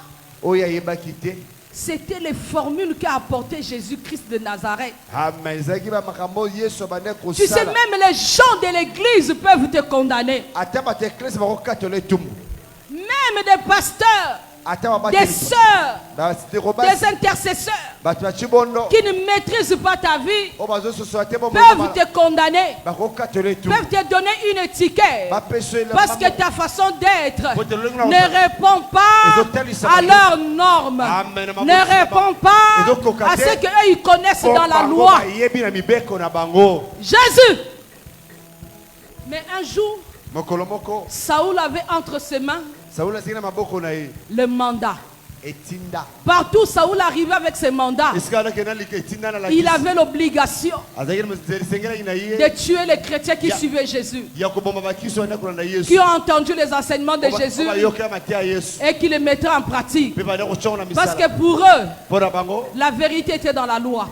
c'était les formules qu'a apporté Jésus-Christ de Nazareth. Tu sais, même les gens de l'église peuvent te condamner. Même des pasteurs, des sœurs, des intercesseurs qui ne maîtrisent pas ta vie peuvent te condamner, peuvent te donner une étiquette parce que ta façon d'être ne répond pas à leurs normes, ne répond pas à ce qu'eux ils connaissent dans la loi. Jésus. Mais un jour, Saoul avait entre ses mains le mandat. Partout Saoul arrivait avec ses mandats, il avait l'obligation de tuer les chrétiens qui suivaient Jésus, qui ont entendu les enseignements de Jésus et qui les mettaient en pratique. Parce que pour eux, la vérité était dans la loi.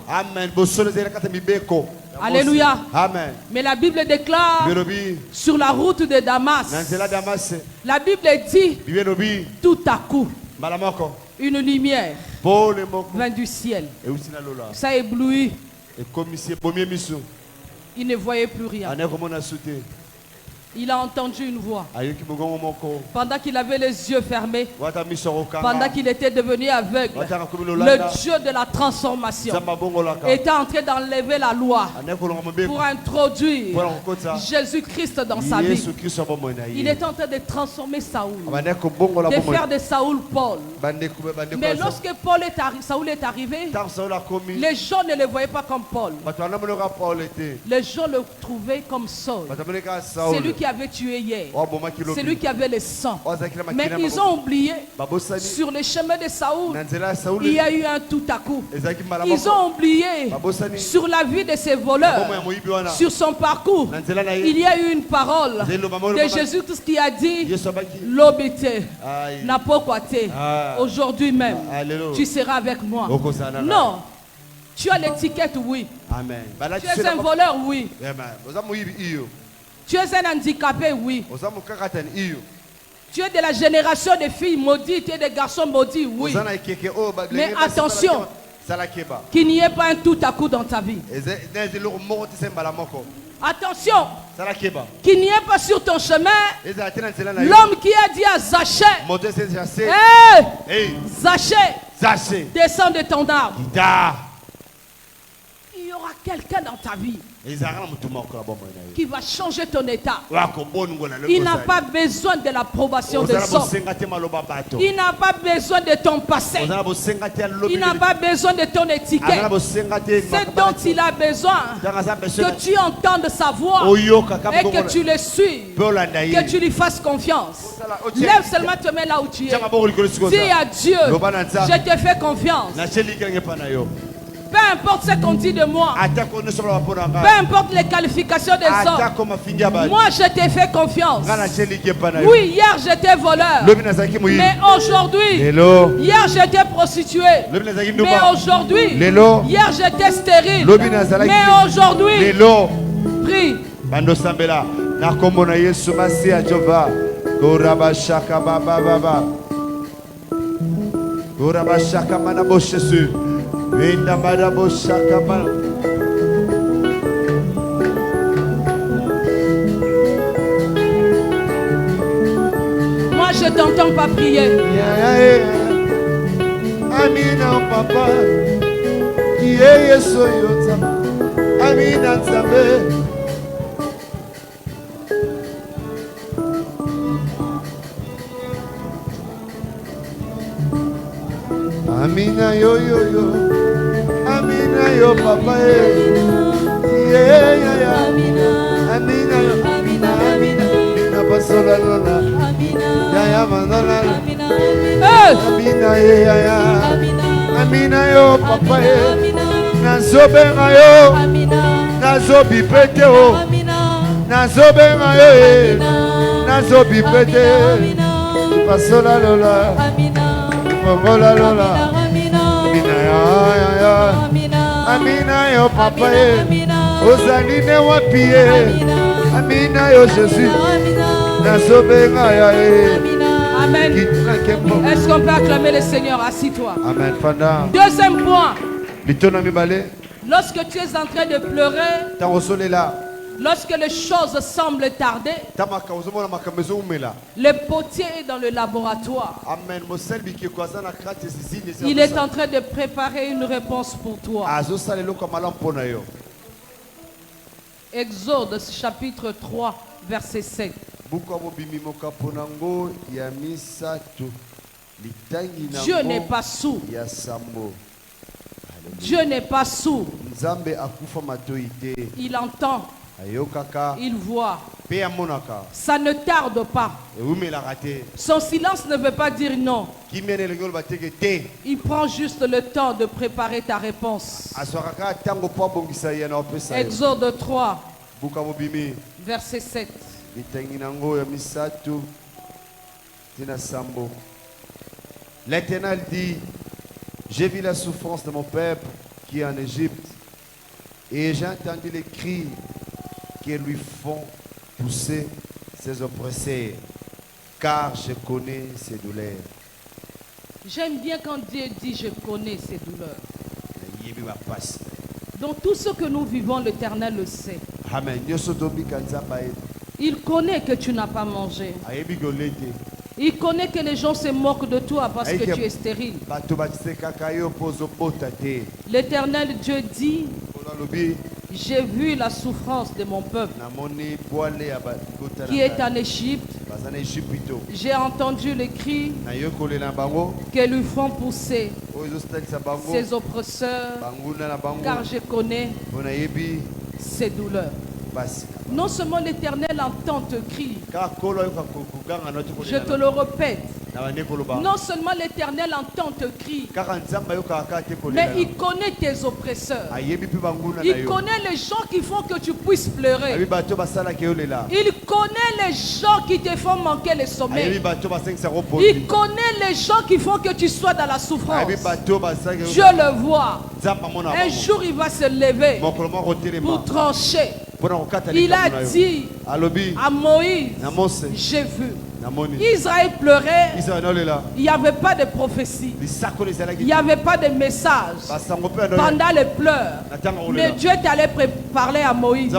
Alléluia. Amen. Mais la Bible déclare sur la route de Damas, la Bible dit tout à coup une lumière vint du ciel. Ça éblouit. Il ne voyait plus rien. Il a entendu une voix. Pendant qu'il avait les yeux fermés, pendant qu'il était devenu aveugle, le Dieu de la transformation était en train d'enlever la loi pour introduire Jésus-Christ dans sa vie. Il était en train de transformer Saoul, de faire de Saoul Paul. Mais lorsque Saoul est arrivé, les gens ne le voyaient pas comme Paul. Les gens le trouvaient comme Saul. C'est lui qui avait tué hier. C'est lui qui avait le sang. Mais ils ont oublié, sur le chemin de Saoul, il y a eu un tout à coup. Ils ont oublié, sur la vie de ces voleurs, sur son parcours, il y a eu une parole de Jésus qui a dit: l'obité n'a pas quitté. Aujourd'hui même, tu seras avec moi. Non. Tu as l'étiquette, oui. Amen. Tu es un voleur, oui. Tu es un handicapé, oui. Tu es de la génération des filles maudites et des garçons maudits, oui. Mais attention, qu'il n'y ait pas un tout à coup dans ta vie. Attention, qu'il n'y ait pas sur ton chemin l'homme qui a dit à Zachée: hey, Zachée, descends de ton arbre. Il y aura quelqu'un dans ta vie qui va changer ton état. Il n'a pas besoin de l'approbation des hommes. Il n'a pas besoin de ton passé. Il n'a pas besoin de ton étiquette. C'est dont il a besoin que tu entendes sa voix et que tu le suives, que tu lui fasses confiance. Lève seulement tes mains là où tu es. Dis à Dieu: je te fais confiance. Peu importe ce qu'on dit de moi, peu importe les qualifications des hommes, moi je t'ai fait confiance. Oui, hier j'étais voleur, mais aujourd'hui, hier j'étais prostituée, mais aujourd'hui, hier j'étais stérile, mais aujourd'hui, prie. Moi je t'entends pas prier. Amina papa, soyota. Amina Nzambe. Amina yo yo yo, Amina yo papa yeah. Amina yo, Amina Amina pasola lola, ya mandola, Amina yeah, Amina yo papa nazobenga yo, nazobipete o, nazobenga yo, nazobipete, pasola lola. Lola Lola, Amina yo papa, Ozaline wapie, Amina yo Jésus. Amen. Est-ce qu'on peut acclamer le Seigneur? Assis-toi. Amen. Deuxième point. Lorsque tu es en train de pleurer, lorsque les choses semblent tarder, le potier est dans le laboratoire. Il est en train de préparer une réponse pour toi. Exode chapitre 3 verset 7. Dieu n'est pas sourd. Dieu n'est pas sourd. Il entend. Il voit. Ça ne tarde pas. Son silence ne veut pas dire non. Il prend juste le temps de préparer ta réponse. Exode 3 verset 7. L'Éternel dit: j'ai vu la souffrance de mon peuple qui est en Égypte, et j'ai entendu les cris qui lui font pousser ses oppresseurs, car je connais ses douleurs. J'aime bien quand Dieu dit je connais ses douleurs. Donc tout ce que nous vivons, l'Éternel le sait. Il connaît que tu n'as pas mangé. Il connaît que les gens se moquent de toi parce que tu es stérile. L'Éternel Dieu dit: j'ai vu la souffrance de mon peuple qui est en Égypte. J'ai entendu les cris que lui font pousser ses oppresseurs, car je connais ses douleurs. Non seulement l'Éternel entend tes cris, je te le répète. Non seulement l'Éternel entend tes cris, mais il connaît tes oppresseurs. Il connaît les gens qui font que tu puisses pleurer. Il connaît les gens qui te font manquer le sommeil. Il connaît les gens qui font que tu sois dans la souffrance. Je le vois. Un jour il va se lever pour trancher. Il a dit à Moïse: j'ai vu. Israël pleurait. Il n'y avait pas de prophétie. Il n'y avait pas de message pendant les pleurs. Mais Dieu t'allait parler à Moïse.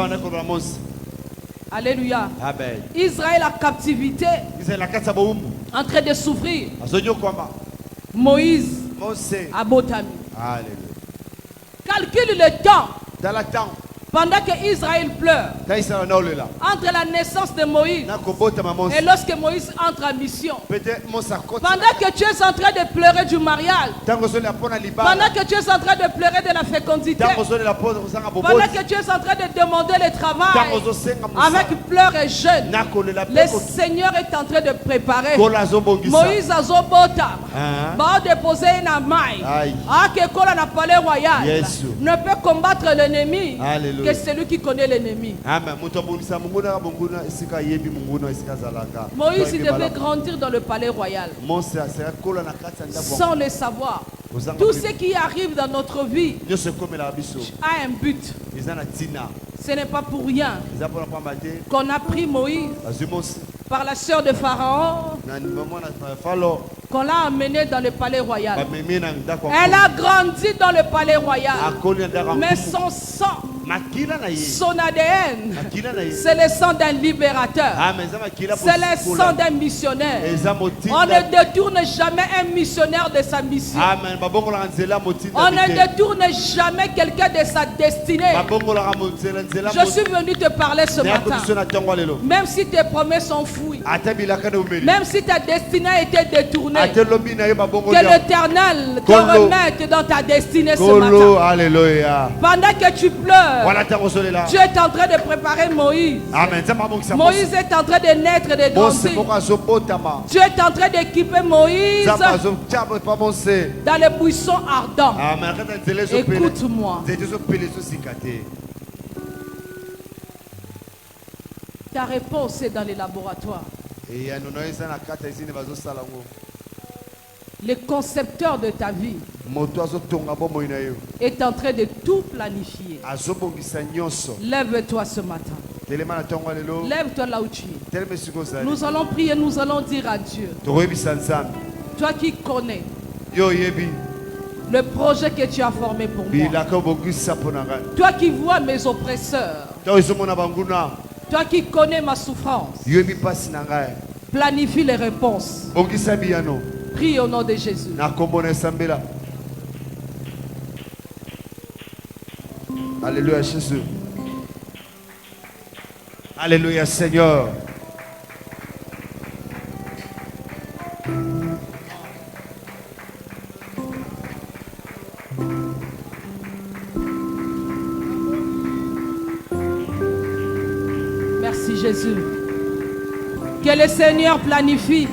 Alléluia. Israël en captivité, en train de souffrir. Moïse à Botami. Calcule le temps. Pendant que Israël pleure, entre la naissance de Moïse et lorsque Moïse entre en mission, pendant que tu es en train de pleurer du mariage, pendant que tu es en train de pleurer de la fécondité, pendant que tu es en train de demander le travail avec pleurs et jeûne, le Seigneur est en train de préparer. Moïse a zobota, va déposer une maille, que kola na palais royal ne peut combattre l'ennemi que celui qui connaît l'ennemi. Moïse devait grandir dans le palais royal sans le savoir. Tout ce qui arrive dans notre vie a un but. Ce n'est pas pour rien qu'on a pris Moïse par la sœur de Pharaon, qu'on l'a amené dans le palais royal. Elle a grandi dans le palais royal, mais son sang, son ADN, c'est le sang d'un libérateur, c'est le sang d'un missionnaire. On ne détourne jamais un missionnaire de sa mission. On ne détourne jamais quelqu'un de sa destinée. Je suis venu te parler ce matin. Même si tes promesses sont fouilles, même si ta destinée a été détournée, que l'Éternel te remette dans ta destinée ce matin. Alléluia. Pendant que tu pleures, Dieu est en train de préparer Moïse. Moïse est en train de naître et de grandir. Dieu est en train d'équiper Moïse dans les buissons ardents. Écoute-moi. Ta réponse est dans les laboratoires. Le concepteur de ta vie est en train de tout planifier. Lève-toi ce matin. Lève-toi là où tu es. Nous allons prier, nous allons dire à Dieu. Toi qui connais le projet que tu as formé pour moi. Toi qui vois mes oppresseurs. Toi qui connais ma souffrance. Planifie les réponses. Prie au nom de Jésus. Alléluia Jésus. Alléluia Seigneur. Merci Jésus. Que le Seigneur planifie.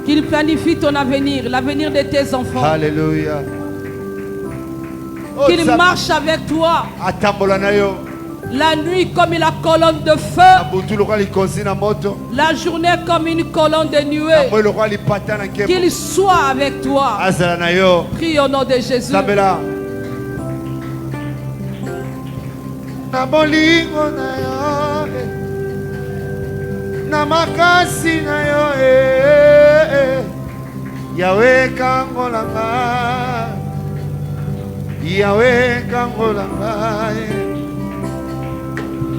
Qu'il planifie ton avenir, l'avenir de tes enfants. Alléluia. Qu'il marche avec toi. La nuit comme la colonne de feu. La journée comme une colonne de nuée. Qu'il soit avec toi. Prie au nom de Jésus. Yahweh kangolanga, Yahweh kangolanga,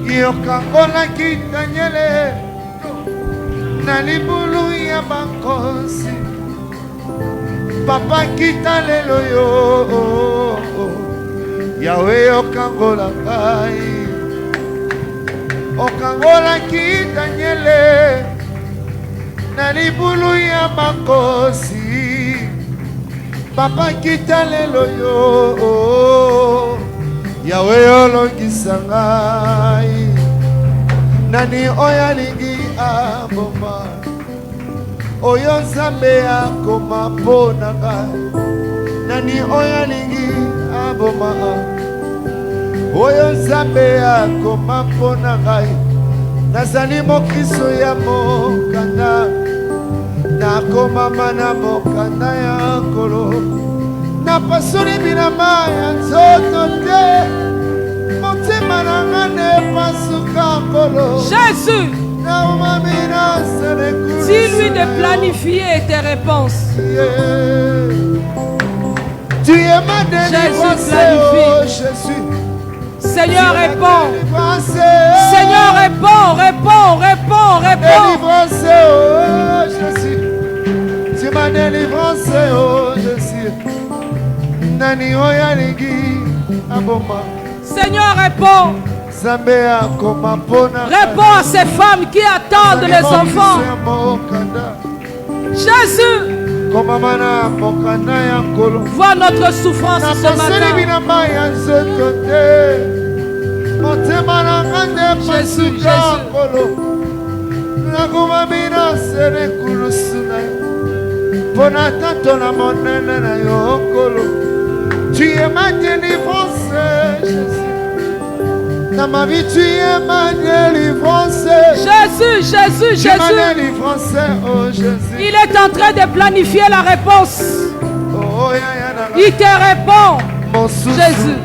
yokangola kitanyele, nalibulu ya bankosi, papa kitalelo yo, Yahweh yokangolanga, okangola kitanyele, nalibulu ya bankosi. Papa kitalelo yo Yahweh olongisa ngai nani oyalingi aboma oyo Nzambe akoma mpona ngai nani oyalingi aboma oyo Nzambe akoma mpona ngai nazali mokristo ya mokanda nakoma mana mokanda ya nkolo napasoli bilamba ya nzoto te motema na nga nepasuka nkolo Jésus, dis-lui de planifier tes réponses. Tu es ma délivrance, oh Jésus. Seigneur, réponds. Seigneur, réponds, réponds, réponds, réponds. Délivrance, oh Jésus. Tu m'as délivrance, oh Jésus. Nani oyalingi aboma. Seigneur, réponds. Réponds à ces femmes qui attendent les enfants. Jésus, vois notre souffrance ce matin. Jésus, tu es ma délivrance, Jésus. Dans ma vie, tu es ma délivrance. Jésus, Jésus, Jésus. Oh, Jésus. Il est en train de planifier la réponse. Oh, il te répond. Mon Jésus.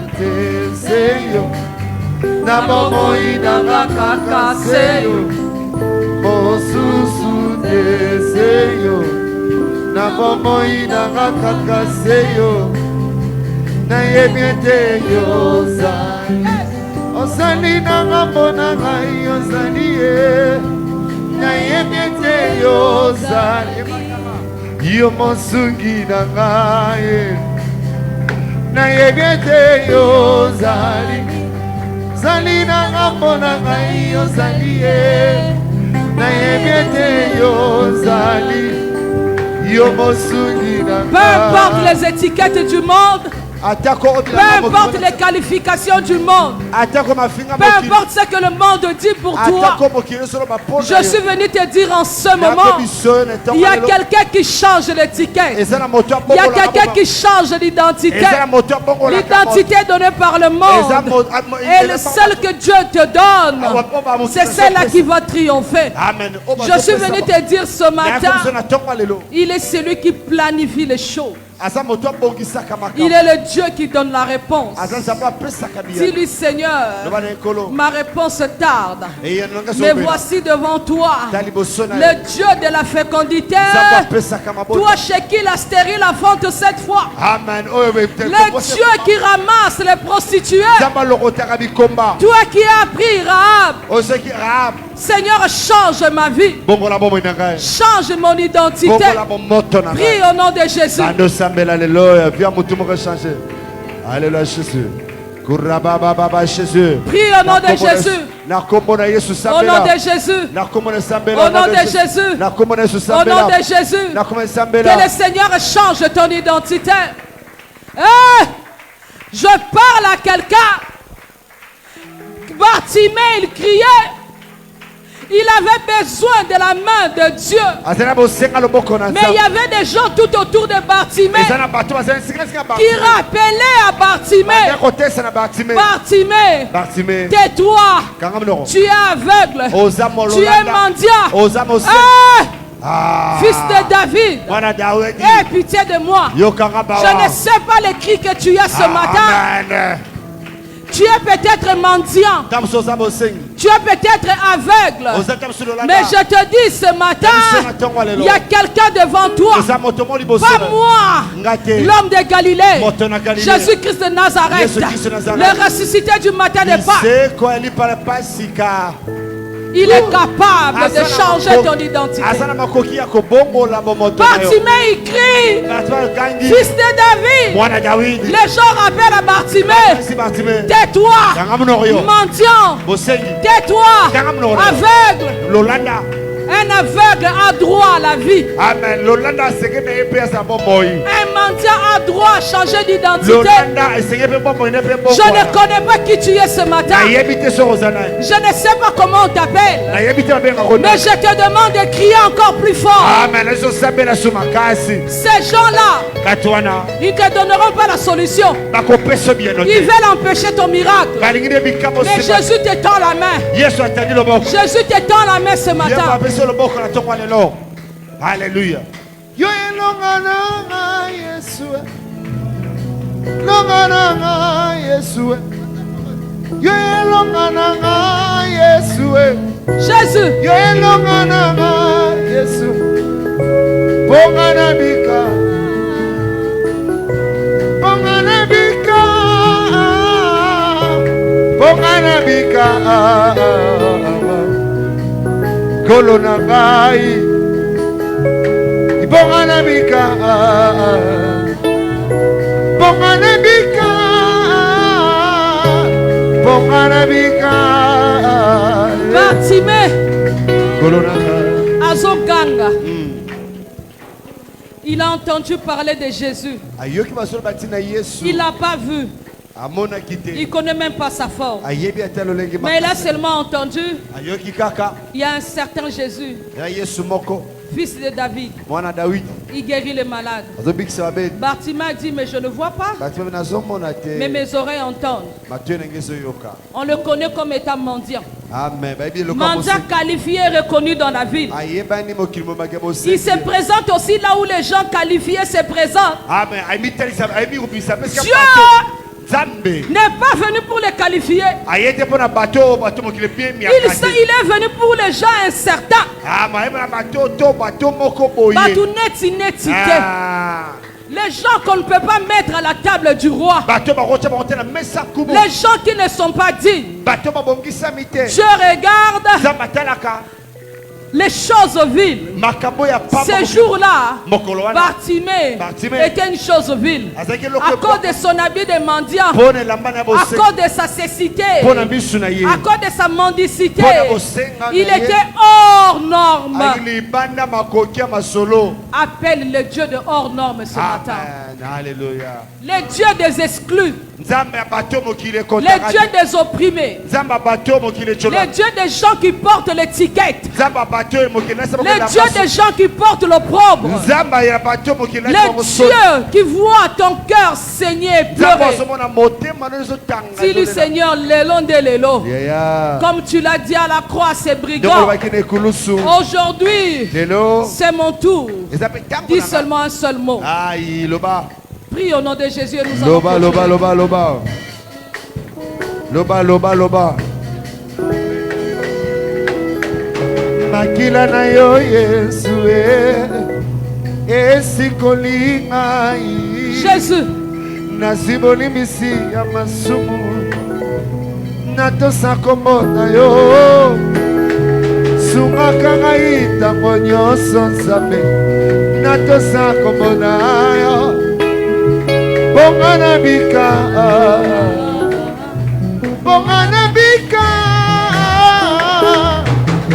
Ozali nanga mbona ngai ozali nayebi yo ozali yo monsungi na ngai nayebi yo ozali zali nanga mbona ngai ozali nayebi yo ozali yo monsungi na ngai. Peu importe les étiquettes du monde, peu importe les qualifications du monde, peu importe ce que le monde dit pour toi, je suis venu te dire en ce moment, il y a quelqu'un qui change l'étiquette, il y a quelqu'un qui change l'identité, l'identité donnée par le monde, et celle que Dieu te donne, c'est celle-là qui va triompher. Je suis venu te dire ce matin, il est celui qui planifie les choses. Il est le Dieu qui donne la réponse. Dis-lui, Seigneur, ma réponse tarde. Mais voici devant toi le Dieu de la fécondité. Toi chez qui la stérile avante cette fois. Le Dieu qui ramasse les prostituées. Toi qui as pris Rahab. Seigneur, change ma vie. Change mon identité. Prie au nom de Jésus. Alléluia Jésus. Prie au nom de Jésus. Au nom de Jésus. Au nom de Jésus. Au nom de Jésus. Que le Seigneur change ton identité. Je parle à quelqu'un. Bartimée, il criait. Il avait besoin de la main de Dieu. Mais il y avait des gens tout autour de Bartimée qui rappelaient à Bartimée. Bartimée, tais-toi. Tu es aveugle. Tu es mendiant. Fils de David, aie pitié de moi. Je ne sais pas les cris que tu as ce matin. Tu es peut-être mendiant. Tu es peut-être aveugle. Mais je te dis ce matin, il y a quelqu'un devant toi. Pas moi, l'homme de Galilée. Jésus-Christ de Nazareth. Le ressuscité du matin de Pâques. Il est capable de changer ton identité. Bartimée, il crie. Fils de David. Les gens rappellent à Bartimée. Tais-toi. Mendiant. Tais-toi. Aveugle. Un aveugle a droit à la vie. Amen. Un mendiant a droit à changer d'identité. Je ne connais pas qui tu es ce matin. Je ne sais pas comment on t'appelle. Mais je te demande de crier encore plus fort. Amen. Ces gens-là, ils ne te donneront pas la solution. Ils veulent empêcher ton miracle. Mais Jésus te tend la main. Jésus te tend la main ce matin. Alléluia. Yo elongana Yesu. Longana Yesu. Yo elongana Yesu. Jésus. Yo elongana Yesu. Bongana bika. Bongana bika. Bongana bika. Kolona gai Bongana bika Bongana bika Bongana bika Bartimée Azoganga. Il a entendu parler de Jésus. Il n'a pas vu. Il ne connaît même pas sa forme. Mais il a seulement entendu. Il y a un certain Jésus, fils de David. Il guérit les malades. Bartimée dit, mais je ne vois pas. Mais mes oreilles entendent. On le connaît comme étant mendiant. Mendiant qualifié et reconnu dans la ville. Il se présente aussi là où les gens qualifiés se présentent. Dieu n'est pas venu pour les qualifier. Il est venu pour les gens incertains. Les gens qu'on ne peut pas mettre à la table du roi. Les gens qui ne sont pas dignes. Je regarde les choses viles. Ces jours-là, Bartimée était une chose vile. À cause de son habit de mendiant, à cause de sa cécité, à cause de sa mendicité, il était hors norme. Appelle le Dieu de hors norme ce matin. Le Dieu des exclus. Le Dieu des opprimés. Le Dieu des gens qui portent l'étiquette. Les dieux des gens qui portent l'opprobre. Les dieux qui voient ton cœur saigner et pleurer. Dis-lui, Seigneur, l'élo de l'élo. Comme tu l'as dit à la croix à ces brigands. Aujourd'hui, c'est mon tour. Dis seulement un seul mot. Prie au nom de Jésus et nous allons continuer. Loba. Makila na yo Yesu esikoli ngai. Jésus. Nasiboli misi ya masumu. Natosa kombo na yo. Sungaka ngai tango nyonso Nzambe. Natosa kombo na yo. Bongana bika. Bongana bika.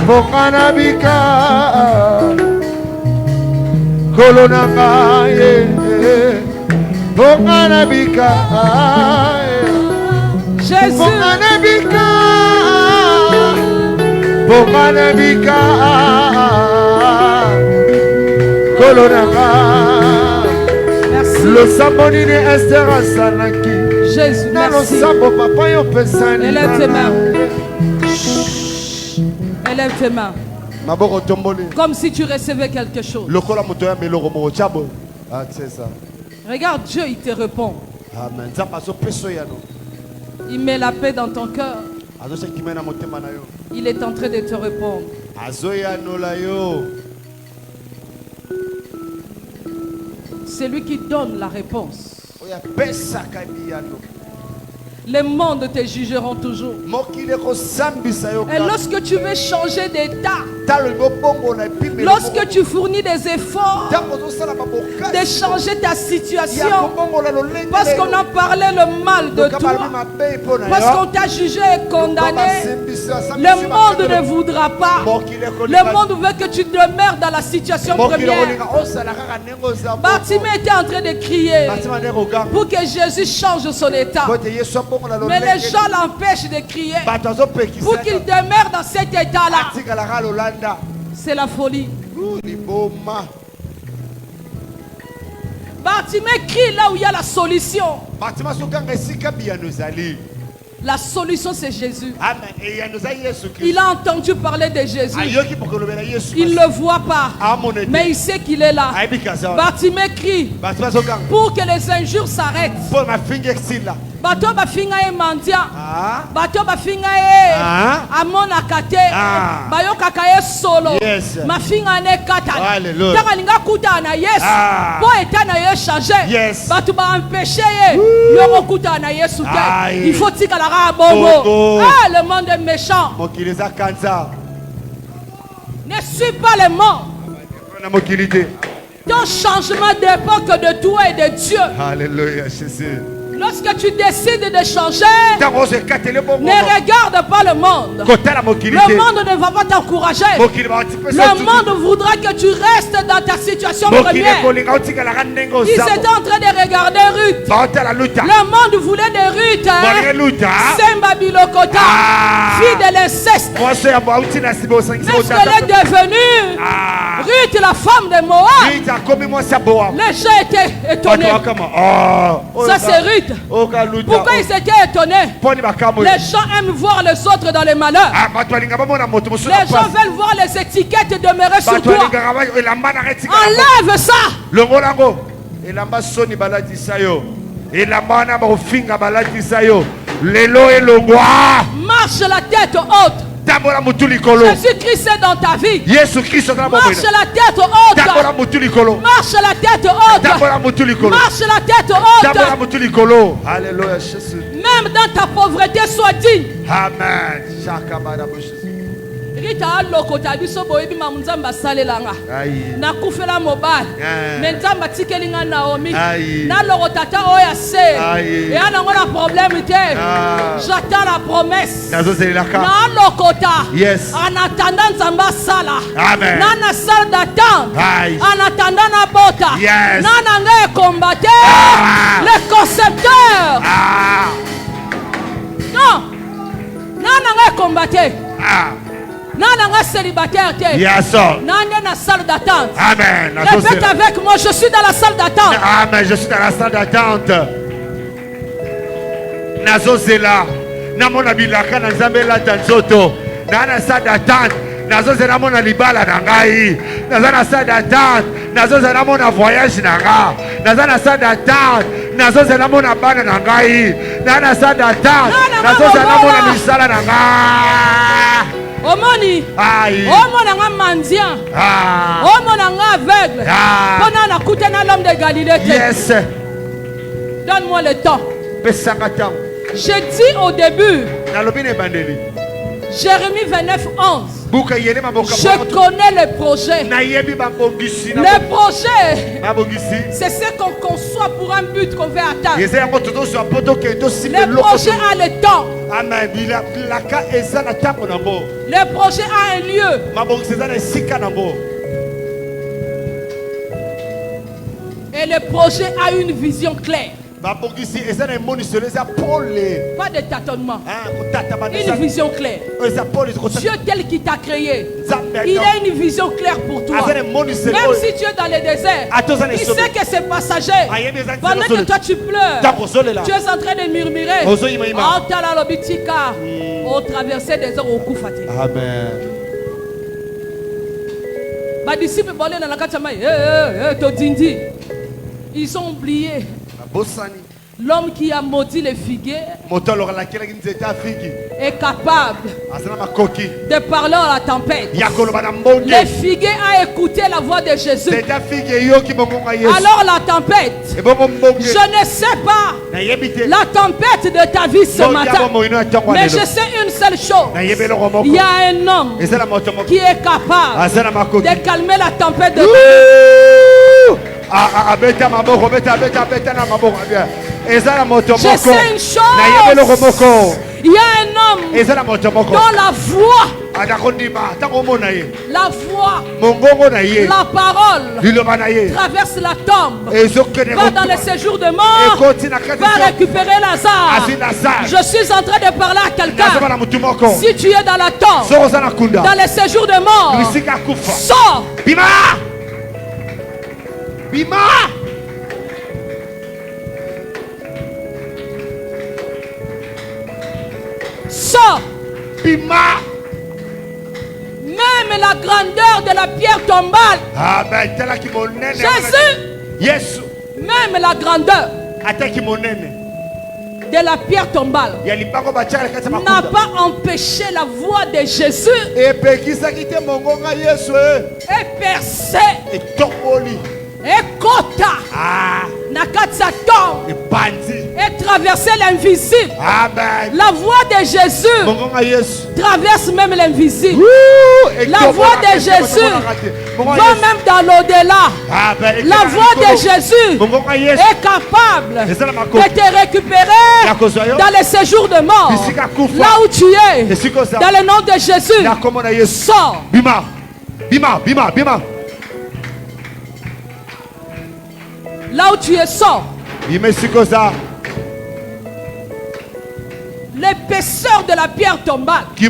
Bongana bika. Kolonanga Bongana bika. Jésus. Bongana bika. Bongana bika. Kolonanga. Merci. Le sabonine Esther Asalaki. Jésus, merci. Élève tes mains. Élève tes mains. Comme si tu recevais quelque chose. Regarde, Dieu, il te répond. Il met la paix dans ton cœur. Il est en train de te répondre. C'est lui qui donne la réponse. Les mondes te jugeront toujours. Et lorsque tu veux changer d'état, lorsque tu fournis des efforts de changer ta situation, parce qu'on a parlé le mal de toi, parce qu'on t'a jugé et condamné, le monde ne voudra pas. Le monde veut que tu demeures dans la situation première. Bartimée était en train de crier pour que Jésus change son état. Mais les gens l'empêchent de crier pour qu'il demeure dans cet état-là. C'est la folie. Bartimée crie là où il y a la solution. La solution, c'est Jésus. Il a entendu parler de Jésus. Il ne le voit pas, mais il sait qu'il est là. Bartimée crie pour que les injures s'arrêtent. Bato bafinga e mandia, bato bafinga e amona kate, bayo kakaye solo, mafinga ne kata. Tanga linga kuta na Yesu, po eta na ye changer. Bato ba empêcher ye, yoko kuta na Yesu te. Il faut tika la ra bongo. Ah, le monde est méchant. Ne suis pas le monde. Ton changement dépend que de toi et de Dieu. Alléluia, Jésus. Lorsque tu décides de changer, ne regarde pas le monde. Le monde ne va pas t'encourager. Le monde voudra que tu restes dans ta situation première. Ils étaient en train de regarder Ruth. Le monde voulait de Ruth. Semba Bilokota, fille de l'inceste. Mais ce qu'elle est devenue, Ruth, la femme de Moab. Les gens étaient étonnés. Ça, c'est Ruth. Pourquoi ils étaient étonnés? Les gens aiment voir les autres dans les malheurs. Les gens veulent voir les étiquettes demeurer sur toi. Enlève ça. Marche la tête haute. Jésus-Christ est dans ta vie. Marche la tête haute. Marche la tête haute. Marche la tête haute. Alléluia, Jésus. Même dans ta pauvreté, sois digne. Amen. Rita lokota biso boyebi mamnzamba salelanga na kufela mobile menzamba tikelinga Naomi na lokota ta oya se et ana ngona problème te j'attends la promesse na lokota en attendant nzamba sala na salle d'attente en attendant na bota na nga combattre le concepteur non na nga combattre Nana célibataire. Yes. Nande na salle d'attente. Amen. Répète avec moi, je suis dans la salle d'attente. Amen. Je suis dans la salle d'attente. Nazozela. Namona bilaka na nzambe la tanzoto. Na na salle d'attente. Nazozela mona libala na ngai. Nazana salle d'attente. Nazozela mona voyage na nga. Nazana salle d'attente. Nazozela mona bana na ngai. Na salle d'attente. Nazozela mona misala na nga. Omoni. Omona nga mandian. Omona nga aveugle. Pendant la coûte na l'homme de Galilée. Yes. Donne-moi le temps. J'ai dit au début. Jérémie 29, 11. Je connais le projet. Le projet, c'est ce qu'on conçoit pour un but qu'on veut atteindre. Le projet a le temps. Le projet a un lieu. Et le projet a une vision claire. Pas de tâtonnement. Une vision claire. Dieu tel qui t'a créé, il a une vision claire pour toi. Même si tu es dans le désert, il sait que c'est passager. Pendant que toi tu pleures, tu es en train de murmurer. Au traverser des heures au Koufati. Amen. Ils ont oublié l'homme qui a maudit les figuiers est capable de parler à la tempête. Les figuiers a écouté la voix de Jésus. Alors la tempête, je ne sais pas la tempête de ta vie ce matin, mais je sais une seule chose. Il y a un homme qui est capable de calmer la tempête de ta vie. Je sais une chose. Il y a un homme dont la voix, la parole traverse la tombe, va dans le séjour de mort, va récupérer Lazare. Je suis en train de parler à quelqu'un. Si tu es dans la tombe, dans le séjour de mort, sors. Bima. Sors. Bima. Même la grandeur de la pierre tombale. Jésus. Yes. Même la grandeur de la pierre tombale n'a pas empêché la voix de Jésus et percé et kota nakatsa tombe et traverser l'invisible. La voix de Jésus traverse même l'invisible. La voix de Jésus va même dans l'au-delà. La voix de Jésus est capable de te récupérer dans le séjour de mort. Là où tu es, dans le nom de Jésus, sors. Bima, bima, bima, bima. Là où tu es, sors. L'épaisseur de la pierre tombale. Les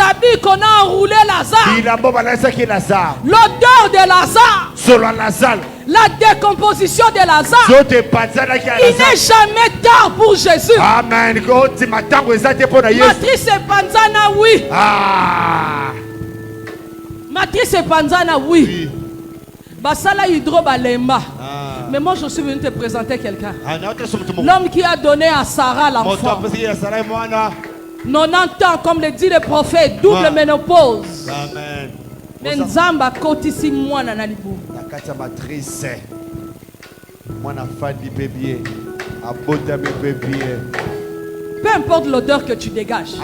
habits qu'on a enroulé Lazare. L'odeur de Lazare. La décomposition de Lazare. Il n'est jamais tard pour Jésus. Amen. Matrice et Panzana, oui. Matrice et Panzana, oui. Basala hydro balemba. Mais moi je suis venu te présenter quelqu'un. L'homme qui a donné à Sarah l'enfant. 90 ans, comme le dit le prophète, double ménopause. Amen. Mais Nzamba kotisi mwana na libu. Nakata matrice. Mwana fadi bébé. Abota bébé. Peu importe l'odeur que tu dégages.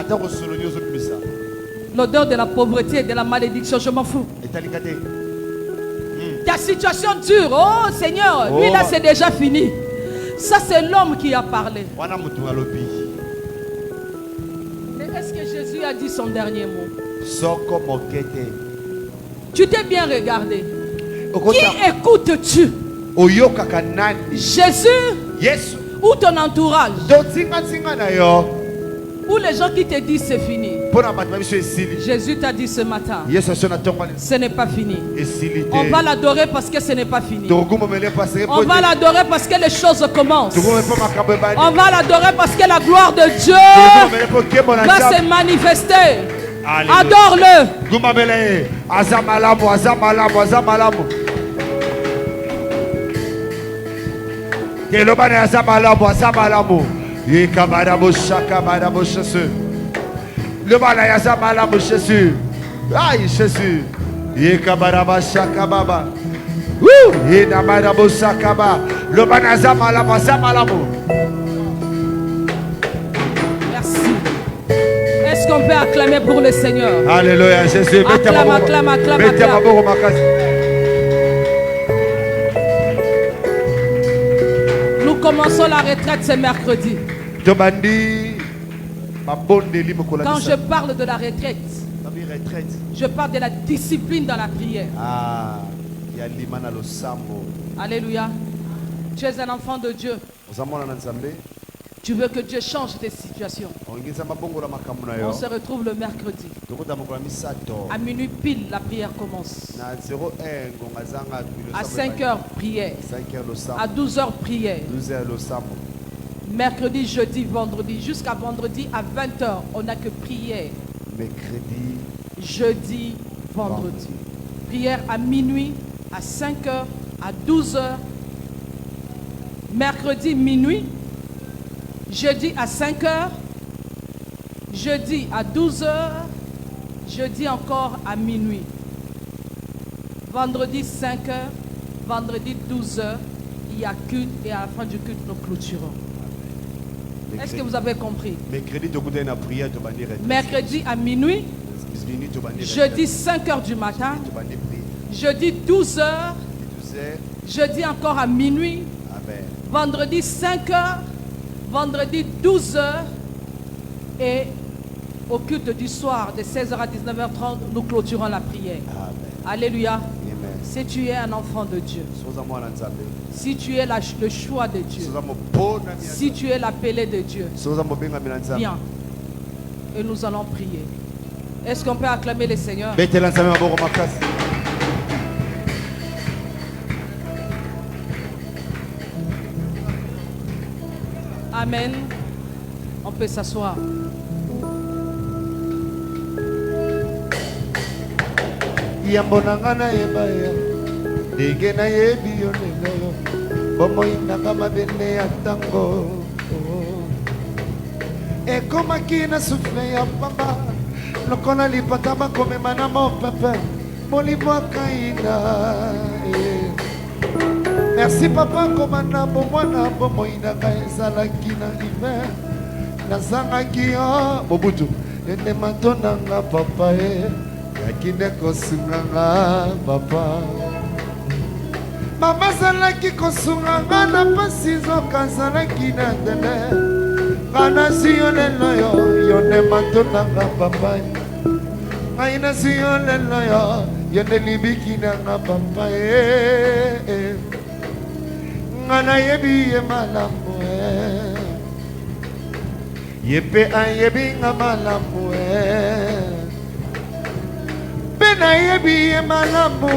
L'odeur de la pauvreté et de la malédiction, je m'en fous. Ta situation dure, oh Seigneur, lui là c'est déjà fini. Ça c'est l'homme qui a parlé. Mais est-ce que Jésus a dit son dernier mot? Tu t'es bien regardé. Qui écoutes-tu? Jésus? Ou ton entourage? Ou les gens qui te disent c'est fini? Jésus t'a dit ce matin, ce n'est pas fini. On va l'adorer parce que ce n'est pas fini. On va l'adorer parce que les choses commencent. On va l'adorer parce que la gloire de Dieu va se manifester. Adore-le. Le bala yaza malamu Jésus. Aïe Jésus. Yekabaraba shakababa. Yedabarabo sakaba. Le bala yaza malamu malamu. Merci. Est-ce qu'on peut acclamer pour le Seigneur? Alléluia Jésus. Acclame, acclame, acclame, acclame. Nous commençons la retraite ce mercredi. Quand je parle de la retraite, je parle de la discipline dans la prière. Alléluia. Tu es un enfant de Dieu. Tu veux que Dieu change tes situations. On se retrouve le mercredi. À minuit pile, la prière commence. À 5 heures, prière. À 12 heures, prière. Mercredi, jeudi, vendredi, jusqu'à vendredi à 20h, on n'a que prière. Mercredi, jeudi, vendredi. Prière à minuit, à 5h, à 12h. Mercredi, minuit. Jeudi à 5h. Jeudi à 12h. Jeudi encore à minuit. Vendredi, 5h. Vendredi, 12h. Il y a culte et à la fin du culte, nous clôturons. Est-ce que vous avez compris? Mercredi à minuit, jeudi 5h du matin, jeudi 12h, jeudi encore à minuit, vendredi 5h, vendredi 12h et au culte du soir de 16h à 19h30, nous clôturons la prière. Alléluia. Si tu es un enfant de Dieu, si tu es le choix de Dieu, si tu es l'appelé de Dieu, viens et nous allons prier. Est-ce qu'on peut acclamer le Seigneur? Amen. On peut s'asseoir. Yambonangana ebaya dege na yebi yonelo bomo inaka mabene ya tango ekoma kina souffle ya pamba lokona lipata bakomema na mopepe molimo kaina. Merci papa komana bomwana bomo inaka ezalaki na hiver nazangaki yo bobutu ende matonanga papa yakine kosunganga papa mama zalaki kosunganga na pasi zoka zalaki na tele kana siyo lelo yo yone matonanga papa ngai na siyo lelo yo yone libiki nanga papa ngana yebi ye malamu yepe ayebi nga malamu Bena yebi ye malamu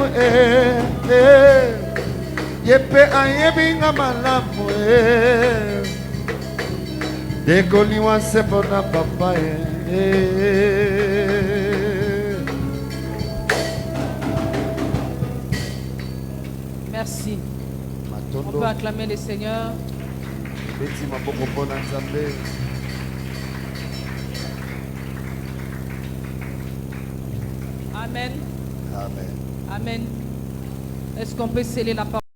yepe ayebi nga malamu dekoli wa sepo na papa Merci. On peut acclamer le Seigneur. Amen. Amen. Amen. Est-ce qu'on peut sceller la parole?